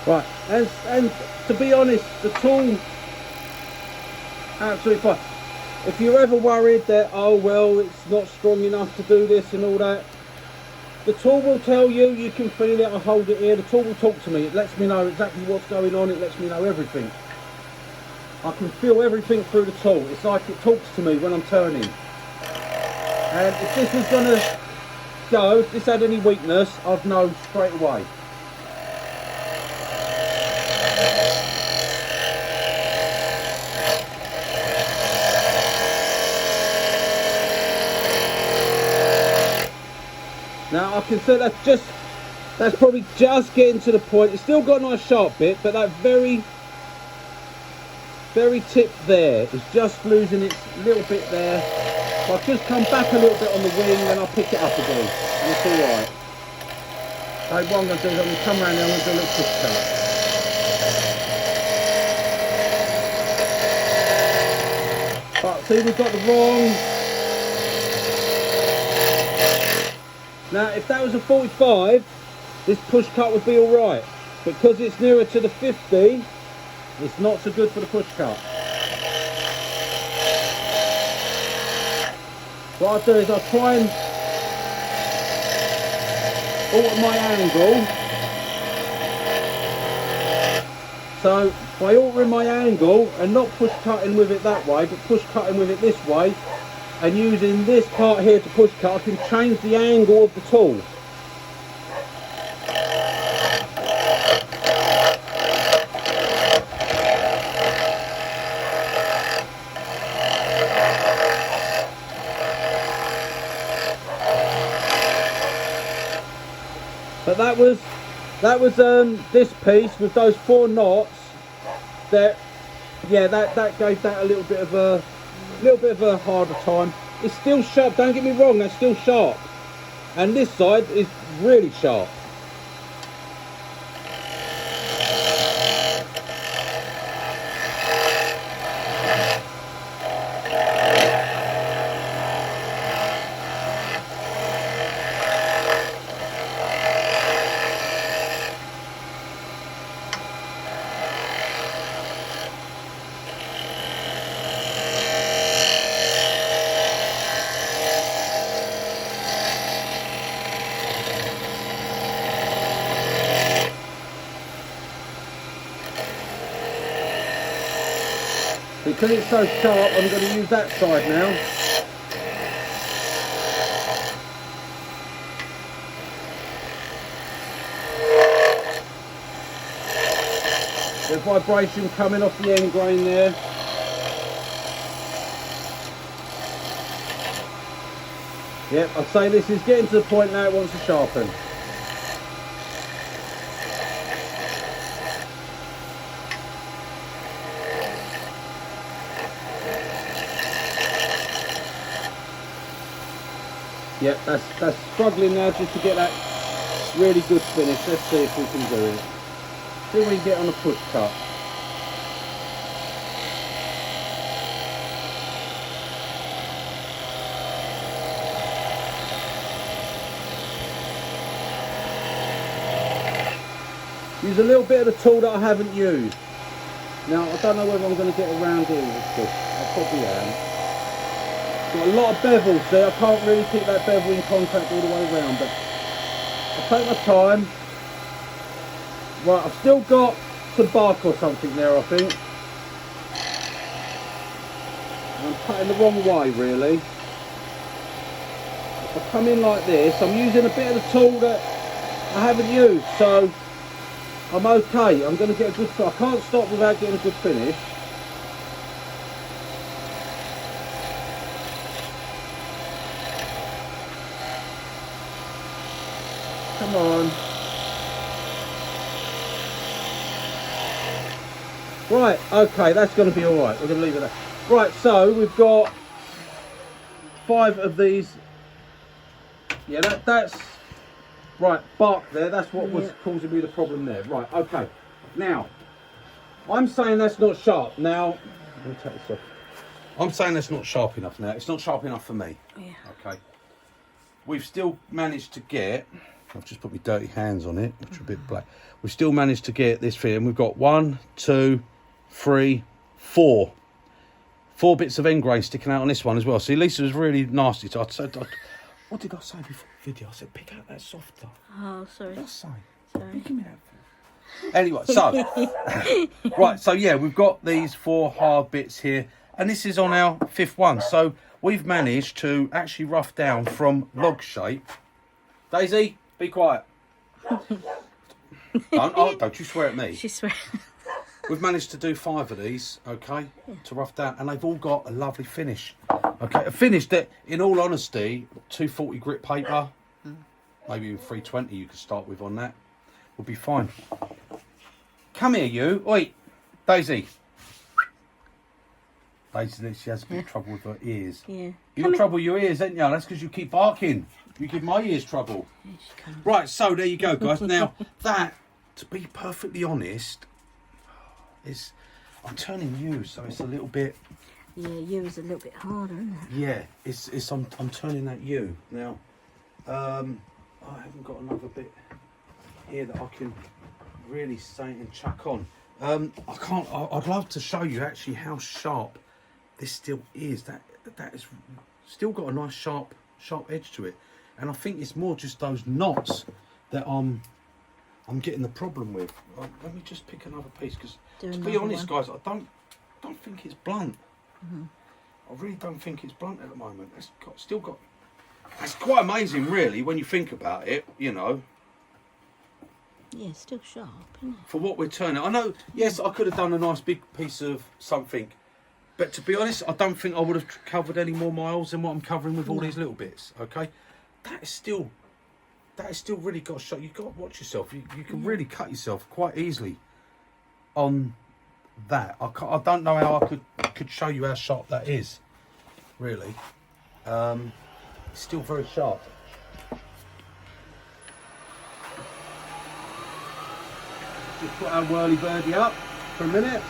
Right, and to be honest, the tool, absolutely fine. If you're ever worried that, oh well, it's not strong enough to do this and all that, the tool will tell you, you can feel it, I hold it here, the tool will talk to me, it lets me know exactly what's going on, it lets me know everything. I can feel everything through the tool, it's like it talks to me when I'm turning. And if this was going to go, if this had any weakness, I'd know straight away. Now I can say that's probably just getting to the point. It's still got a nice sharp bit, but that very tip there is just losing its little bit there. So I'll just come back a little bit on the wing, then I'll pick it up again, and it's alright. So what I'm going to do is I'm going to come around there and I'm going to do a little push cut. See, we've got the wrong. Now, if that was a 45, this push cut would be all right. Because it's nearer to the 50, it's not so good for the push cut. What I'll do is I'll try and alter my angle. So by altering my angle and not push cutting with it that way, but push cutting with it this way, and using this part here to push cut, I can change the angle of the tool. But that was this piece with those 4 knots. That, yeah, that gave that a little bit of a harder time. It's still sharp. Don't get me wrong. That's still sharp, and this side is really sharp. Because it's so sharp, I'm going to use that side now. There's vibration coming off the end grain there. Yep, I'd say this is getting to the point now it wants to sharpen. Yep, that's struggling now just to get that really good finish. Let's see if we can do it. See if we can get on a push cut. Use a little bit of the tool that I haven't used. Now, I don't know whether I'm going to get around here with this. I probably am. Got a lot of bevels there. I can't really keep that bevel in contact all the way around, but I'll take my time. Right, I've still got some bark or something there, I think. I'm cutting the wrong way, really. If I come in like this, I'm using a bit of the tool that I haven't used, so I'm okay. I'm going to get a good finish. I can't stop without getting a good finish. Come on. Right, okay, that's going to be alright. We're going to leave it there. Right, so we've got 5 of these. Yeah, that's right, bark there. That's what was causing me the problem there. Right, okay. Now, I'm saying that's not sharp. Now, let me take this off. I'm saying that's not sharp enough now. It's not sharp enough for me. Yeah. Okay. We've still managed to get... I've just put my dirty hands on it, which are a bit black. We've still managed to get this fit, and we've got 1, 2, 3, 4. 4 bits of end grain sticking out on this one as well. See, Lisa was really nasty. So what did I say before the video? I said, pick out that softer. Oh, sorry. What did I say? Sorry. Give me that. Anyway, so, right, so yeah, we've got these 4 hard bits here, and this is on our 5th one. So we've managed to actually rough down from log shape. Daisy? Be quiet. Don't you swear at me. She swears. We've managed to do 5 of these, okay, to rough down, and they've all got a lovely finish. Okay, a finish that, in all honesty, 240 grit paper, maybe even 320 you could start with on that, would be fine. Come here, you. Oi, Daisy. Daisy, she has a bit of trouble with her ears. Yeah. You've got trouble with your ears, ain't you? That's because you keep barking. You give my ears trouble. Right, so there you go, guys. Now, that, to be perfectly honest, I'm turning you, so it's a little bit... Yeah, U is a little bit harder, isn't it? Yeah, I'm turning that U now. I haven't got another bit here that I can really say and chuck on. I can't. I'd love to show you actually how sharp this still is. That is still got a nice sharp edge to it, and I think it's more just those knots that I'm getting the problem with. Let me just pick another piece, because to be honest, guys, I don't think it's blunt. I really don't think it's blunt at the moment. Still got. It's quite amazing, really, when you think about it. You know. Yeah, still sharp, isn't it? For what we're turning, I know. Yes, I could have done a nice big piece of something, but to be honest, I don't think I would have covered any more miles than what I'm covering with all these little bits. Okay, that is still really got to show. You've got to watch yourself. You can really cut yourself quite easily on that. I don't know how I could show you how sharp that is. Really, it's still very sharp. Just put our whirly birdie up for a minute.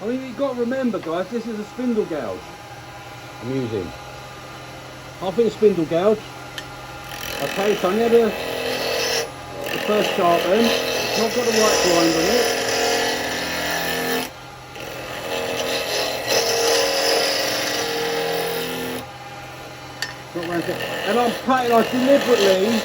I mean, you've got to remember, guys, this is a spindle gouge I'm using. Half inch spindle gouge. Okay, so never the first sharpen. It's not got the right grind on it. Not round it. And I'm cutting, I deliberately.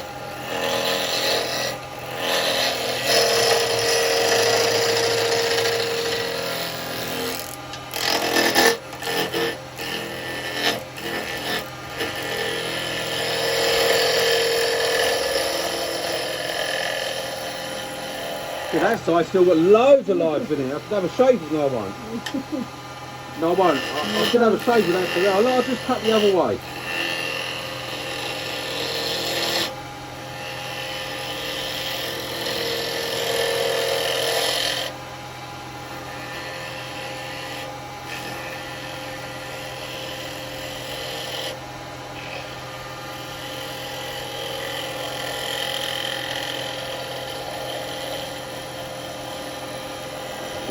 That side still got loads of lives in it. I could have a shave with no one. No, I won't. I could have a shave with that. I'll just cut the other way.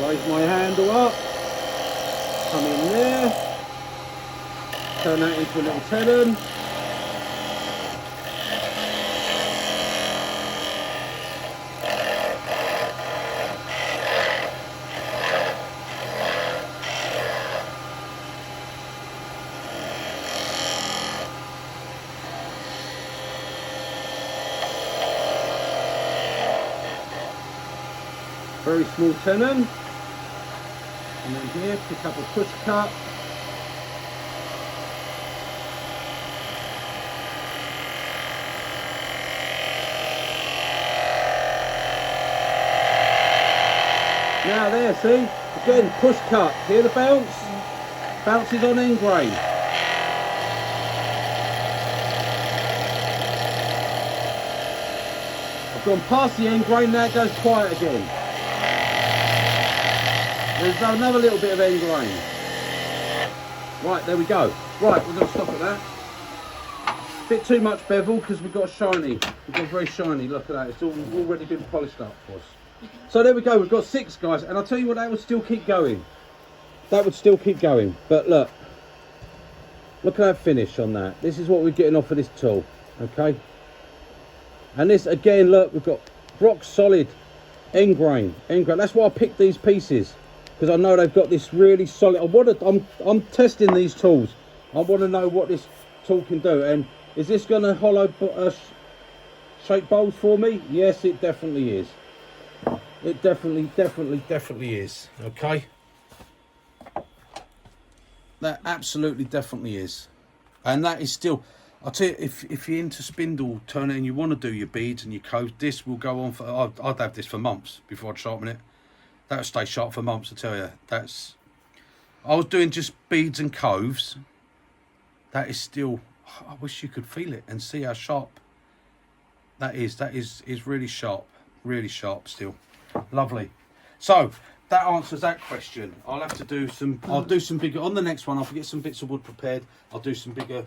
Raise my handle up, come in there, turn that into a little tenon. Very small tenon. And then here, pick up a push cut. Now there, see? Again, push cut. Hear the bounce? Bounces on end grain. I've gone past the end grain, now it goes quiet again. There's another little bit of end grain. Right, there we go. Right, we're going to stop at that. Bit too much bevel because we've got shiny. We've got very shiny. Look at that. It's already been polished up for us. So there we go. We've got 6, guys. And I'll tell you what, that would still keep going. That would still keep going. But look. Look at that finish on that. This is what we're getting off of this tool. Okay. And this, again, look, we've got rock solid end grain. That's why I picked these pieces. Because I know they've got this really solid. I'm testing these tools. I want to know what this tool can do. And is this going to hollow shape bowls for me? Yes, it definitely is. It definitely is. Okay. That absolutely definitely is. And that is still. I'll tell you, if you're into spindle turning and you want to do your beads and your coves, this will go on for. I'd have this for months before I'd sharpen it. That would stay sharp for months, I tell you. I was doing just beads and coves. That is still, I wish you could feel it and see how sharp That is really sharp still. Lovely. So that answers that question. I'll have to do some. I'll do some bigger on the next one. I'll get some bits of wood prepared. I'll do some bigger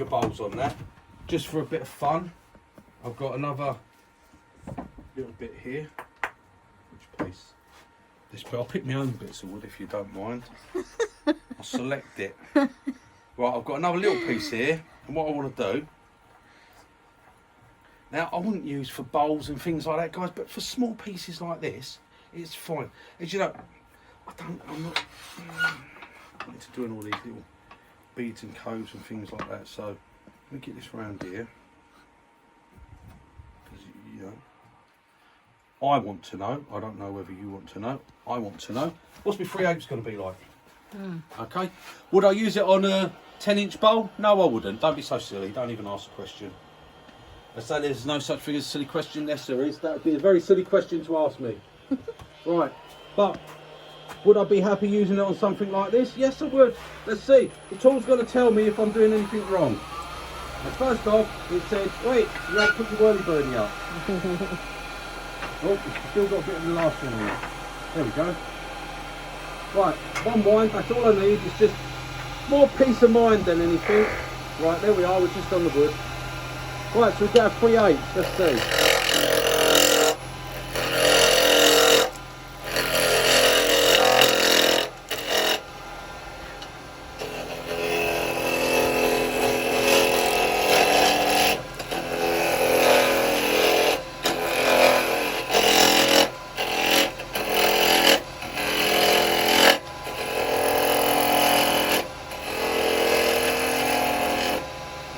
bowls on that, just for a bit of fun. I've got another little bit here. Which piece? This bit. I'll pick my own bits of wood if you don't mind. I'll select it. Right, I've got another little piece here, and what I want to do. Now, I wouldn't use for bowls and things like that, guys, but for small pieces like this, it's fine. As you know, I'm not into doing all these little beads and coves and things like that, so let me get this round here. Because, you know, I want to know, I don't know whether you want to know, I want to know, what's my 3/8 going to be like? Okay, would I use it on a 10-inch bowl? No, I wouldn't. Don't be so silly, don't even ask a question. I say there's no such thing as a silly question. Yes, there is. That would be a very silly question to ask me. Right, but would I be happy using it on something like this? Yes, I would. Let's see. The tool's going to tell me if I'm doing anything wrong. And first off, it said, wait, you haven't put your whirly birdie up. Oh, you've still got a bit of the last one on it. There we go. Right, one wind. That's all I need. It's just more peace of mind than anything. Right, there we are. We're just on the wood. Right, so we get a 3/8, let's see.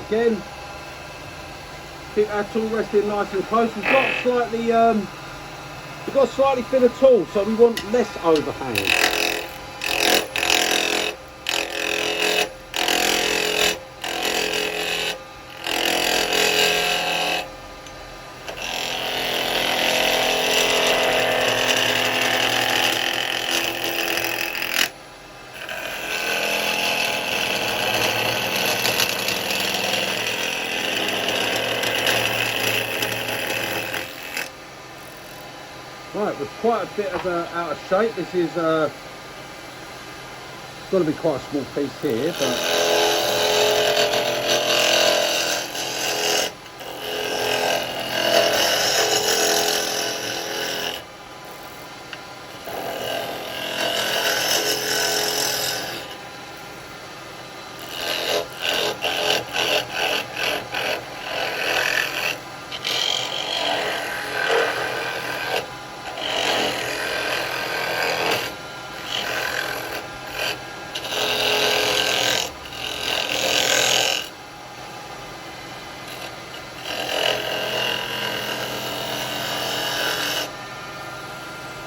Again, keep our tool resting nice and close. We've got a slightly thinner tool, so we want less overhang. Right, with quite a bit of out of shape. This is going to be quite a small piece here, but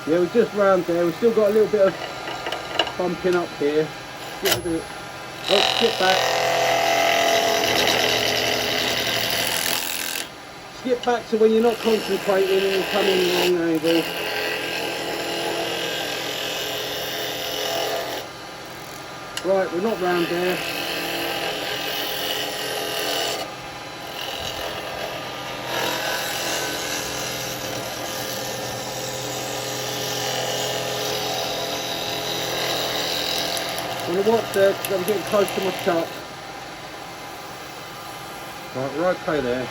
yeah, we're just round there. We've still got a little bit of bumping up here. Oh, skip back. Skip back to when you're not concentrating and you're coming in wrong angle. Right, we're not round there. I'm going to watch there because I'm getting close to my chuck. Right, we're okay there.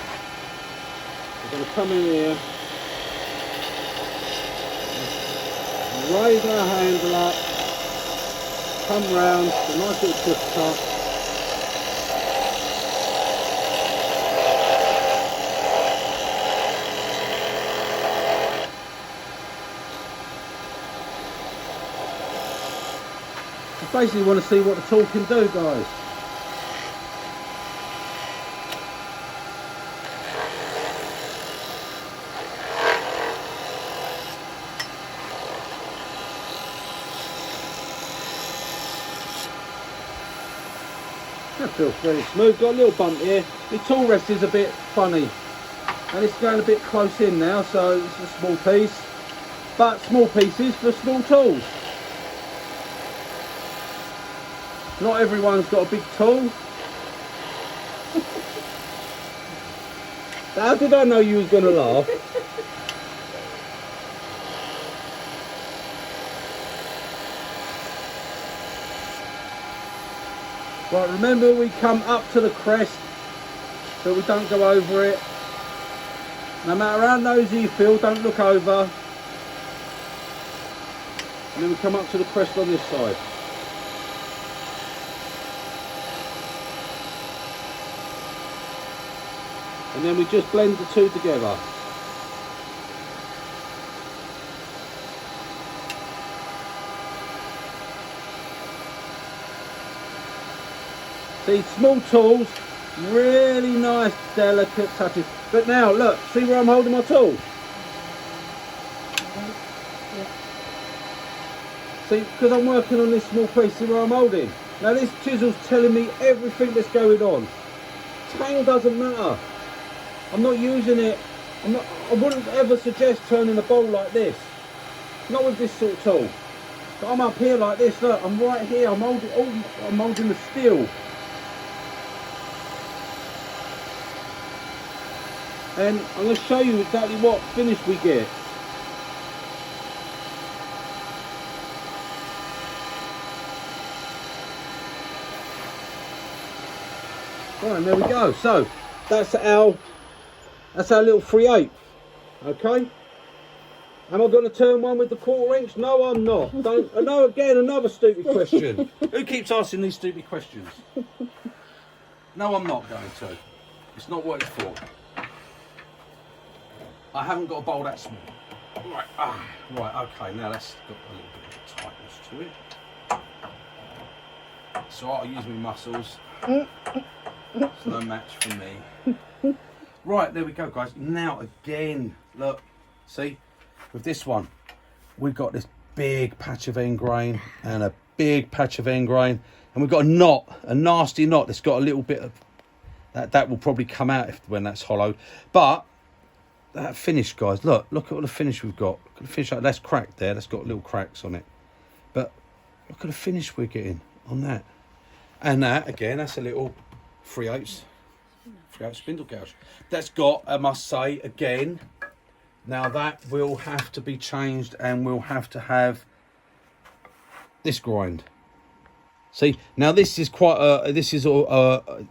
We're going to come in here, raise our handle up, come round, a nice little twist cut. Basically want to see what the tool can do, guys. That feels very smooth. Got a little bump here. The tool rest is a bit funny, and it's going a bit close in now, so it's a small piece. But small pieces for small tools. Not everyone's got a big tool. How did I know you was going to laugh? Right, remember we come up to the crest so we don't go over it. No matter how nosy you feel, don't look over. And then we come up to the crest on this side. And then we just blend the two together. See, small tools, really nice, delicate touches. But now, look, see where I'm holding my tool? Yeah. See, because I'm working on this small piece, see where I'm holding? Now this chisel's telling me everything that's going on. Tang doesn't matter. I'm not using it. I wouldn't ever suggest turning a bowl like this. Not with this sort of tool. But I'm up here like this, look, I'm right here, I'm holding the steel. And I'm going to show you exactly what finish we get. Right, and there we go. So that's our little 3/8. Okay. Am I going to turn one with the 1/4 inch? No, I'm not. Don't. No, again, another stupid question. Who keeps asking these stupid questions? No, I'm not going to. It's not what it's for. I haven't got a bowl that small. Right, right, okay, now that's got a little bit of tightness to it. So I'll use my muscles. It's no match for me. Right, there we go, guys. Now again, look, see, with this one, we've got this big patch of end grain and a big patch of end grain, and we've got a knot, a nasty knot that's got a little bit of that will probably come out when that's hollowed. But that finish, guys, look at all the finish we've got. Look at the finish, that's cracked there, that's got little cracks on it. But look at the finish we're getting on that. And that, again, that's a little 3/8 spindle gouge. That's got, I must say, again, now that will have to be changed, and we'll have to have this grind. See, now this is quite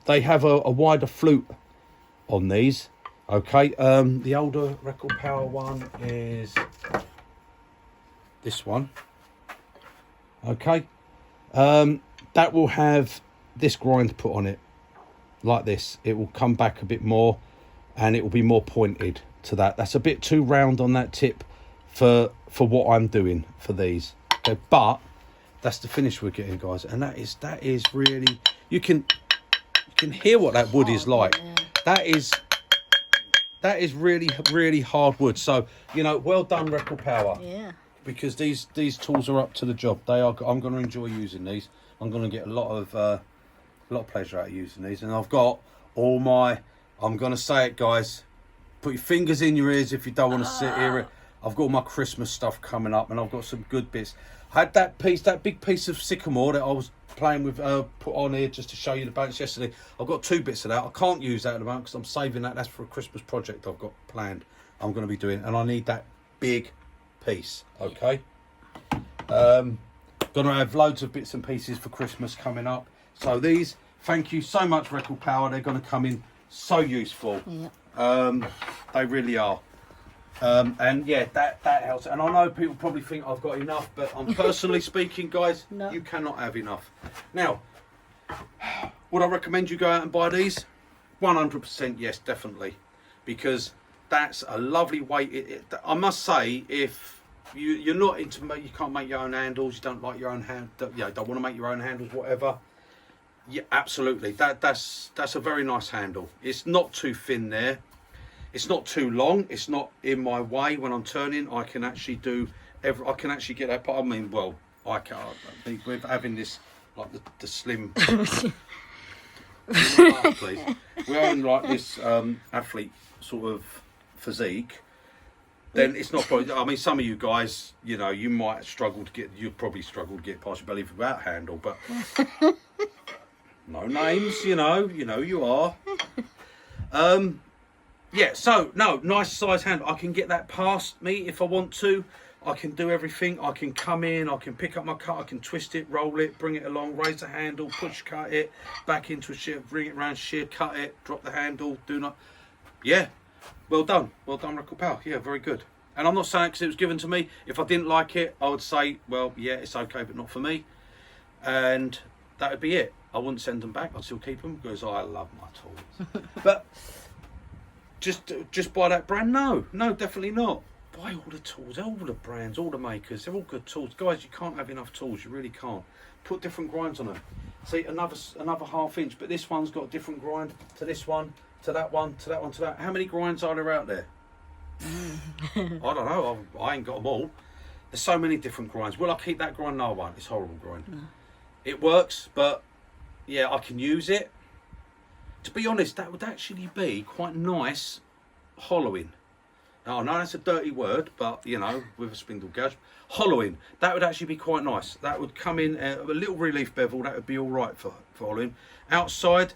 they have a wider flute on these. Okay, the older Record Power one is this one. Okay, that will have this grind put on it, like this. It will come back a bit more, and it will be more pointed to that. That's a bit too round on that tip for what I'm doing for these. Okay, but that's the finish we're getting, guys, and that is really, you can hear what that wood is like. Yeah. That is really hard wood. So, you know, well done, Record Power. Yeah. Because these tools are up to the job. They are. I'm going to enjoy using these. I'm going to get a lot of pleasure out of using these. And I've got all my. I'm going to say it, guys. Put your fingers in your ears if you don't want to sit here. I've got all my Christmas stuff coming up, and I've got some good bits. I had that big piece of sycamore that I was playing with, put on here just to show you the balance yesterday. I've got 2 bits of that. I can't use that at the moment because I'm saving that. That's for a Christmas project I've got planned. I'm going to be doing, and I need that big piece. Okay. Going to have loads of bits and pieces for Christmas coming up. So these, thank you so much, Record Power. They're going to come in so useful. Yeah. They really are. And yeah, that helps. And I know people probably think I've got enough, but I'm personally speaking, guys, no. You cannot have enough. Now, would I recommend you go out and buy these? 100% yes, definitely, because that's a lovely way. I must say, if you're not into, you can't make your own handles, you don't like your own hand, don't want to make your own handles, whatever. Yeah, absolutely. That's a very nice handle. It's not too thin there. It's not too long. It's not in my way when I'm turning. I can actually I can actually get that part. I mean, well, I can't. With having this, like the slim. Please. We're having like this athlete sort of physique. Then it's not probably. I mean, some of you guys, you know, you might struggle to get. You'd probably struggle to get past your belly without handle, but no names. You know you are. yeah, so no, nice size handle. I can get that past me if I want to. I can do everything. I can come in, I can pick up my cut, I can twist it, roll it, bring it along, raise the handle, push cut it, back into a shear, bring it round, shear cut it, drop the handle, do not. Yeah, well done, Record Power. Yeah, very good. And I'm not saying it because it was given to me. If I didn't like it, I would say, well, yeah, it's okay, but not for me. And that would be it. I wouldn't send them back. I'd still keep them because I love my tools. But just buy that brand? No, definitely not. Buy all the tools, all the brands, all the makers. They're all good tools, guys. You can't have enough tools. You really can't. Put different grinds on them. See, another 1/2 inch, but this one's got a different grind to this one, to that one, to that one, to that. How many grinds are there out there? I don't know. I ain't got them all. There's so many different grinds. Will I keep that grind? No, I won't. It's a horrible grind. No. It works, but yeah, I can use it. To be honest, that would actually be quite nice hollowing. Now, I know that's a dirty word, but you know, with a spindle gouge, hollowing, that would actually be quite nice. That would come in a little relief bevel. That would be all right for hollowing. Outside,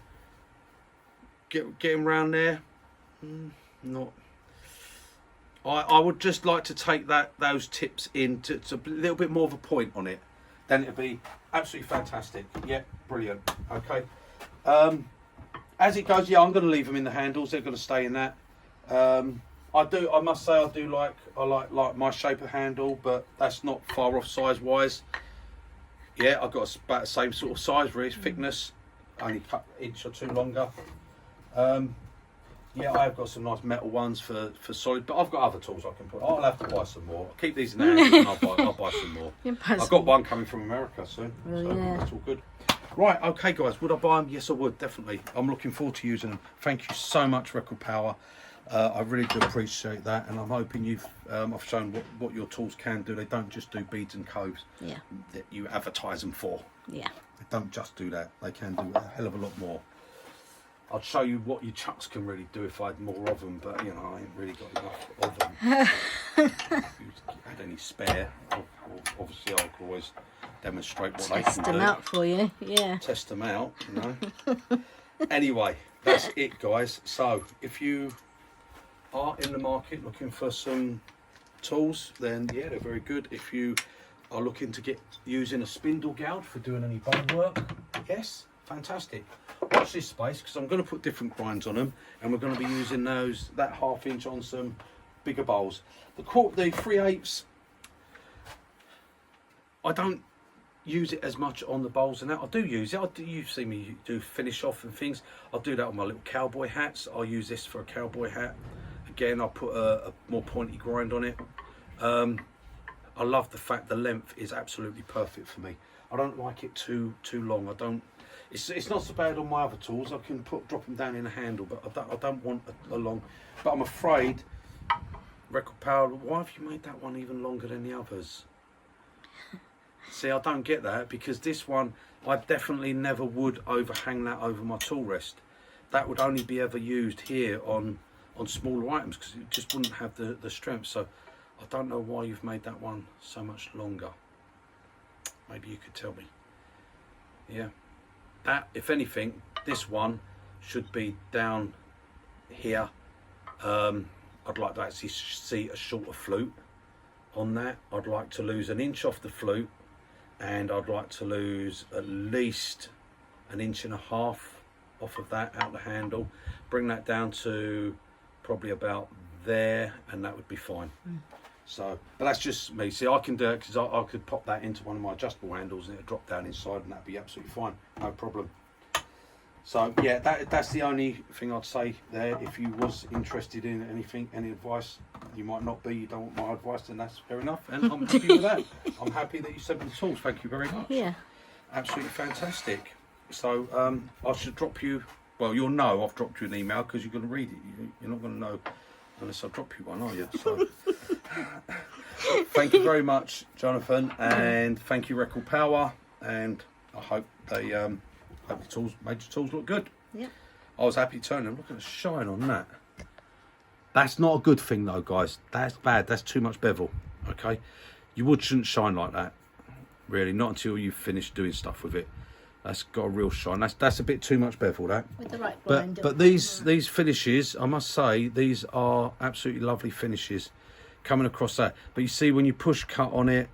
get him round there. Not. I would just like to take those tips in to a little bit more of a point on it. Then it'd be absolutely fantastic. Yeah, brilliant. Okay. As it goes, yeah, I'm going to leave them in the handles. They're going to stay in that. I must say, I like my shape of handle, but that's not far off size wise. Yeah, I've got about the same sort of size, really, thickness, only cut an inch or two longer. Yeah, I've got some nice metal ones for solid, but I've got other tools I can put. I'll have to buy some more. I'll keep these in the handles and I'll buy some more. I've got one coming from America soon, so yeah. That's all good. Right, okay guys, would I buy them? Yes, I would, definitely. I'm looking forward to using them. Thank you so much, Record Power. I really do appreciate that, and I'm hoping I've shown what your tools can do. They don't just do beads and coves. Yeah. That you advertise them for. Yeah. They don't just do that. They can do a hell of a lot more. I'd show you what your chucks can really do if I had more of them, but you know, I ain't really got enough of them. If you had any spare, obviously I could always demonstrate what they can do. Test them out for you, yeah. Test them out, you know. Anyway, that's it, guys. So, if you are in the market looking for some tools, then yeah, they're very good. If you are looking to get using a spindle gouge for doing any bowl work, yes, fantastic. Watch this space because I'm going to put different grinds on them, and we're going to be using that 1/2 inch on some bigger bowls. The 3/8, I don't use it as much on the bowls and that. I do use it. You've seen me do finish off and things. I'll do that on my little cowboy hats. I'll use this for a cowboy hat. Again, I'll put a more pointy grind on it. I love the fact the length is absolutely perfect for me. I don't like it too long. I don't. It's not so bad on my other tools. I can drop them down in a handle, but I don't want a long. But I'm afraid, Record Power, why have you made that one even longer than the others? See, I don't get that, because this one, I definitely never would overhang that over my tool rest. That would only be ever used here on smaller items, because it just wouldn't have the strength. So I don't know why you've made that one so much longer. Maybe you could tell me. Yeah. That, if anything, this one should be down here. I'd like to actually see a shorter flute on that. I'd like to lose 1 inch off the flute, and I'd like to lose at least 1.5 inches off of that out the handle. Bring that down to probably about there, and that would be fine. So, but that's just me. See, I can do it because I could pop that into one of my adjustable handles and it'd drop down inside, and that'd be absolutely fine, no problem. So yeah, that's the only thing I'd say there. If you was interested in anything, any advice, you might not be, you don't want my advice, then that's fair enough, and I'm happy with that. I'm happy that you sent me the tools. Thank you very much. Yeah, absolutely fantastic. So I should drop you, well, you'll know I've dropped you an email because you're going to read it. You're not going to know unless I drop you one, are you? So thank you very much, Jonathan, and thank you, Record Power, and I hope they hope the tools made your tools look good. Yeah, I was happy turning them. Look at the shine on that. That's not a good thing though, guys. That's bad. That's too much bevel. Okay, your wood shouldn't shine like that, really, not until you've finished doing stuff with it. That's got a real shine. That's a bit too much bevel, that. With the right grind. But these finishes, I must say, these are absolutely lovely finishes coming across that. But you see, when you push cut on it,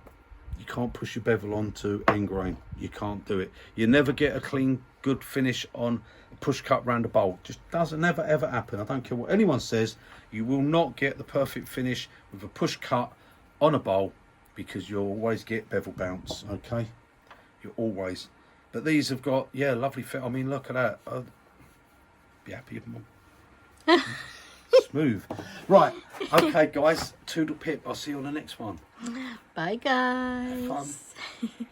you can't push your bevel onto end grain. You can't do it. You never get a clean, good finish on a push cut round a bowl. Just doesn't never ever happen. I don't care what anyone says. You will not get the perfect finish with a push cut on a bowl because you'll always get bevel bounce. Okay, you always. But these have got, yeah, lovely fit. I mean, look at that. I'd be happy with them. Smooth. Right. Okay, guys. Toodle pip. I'll see you on the next one. Bye, guys. Have fun.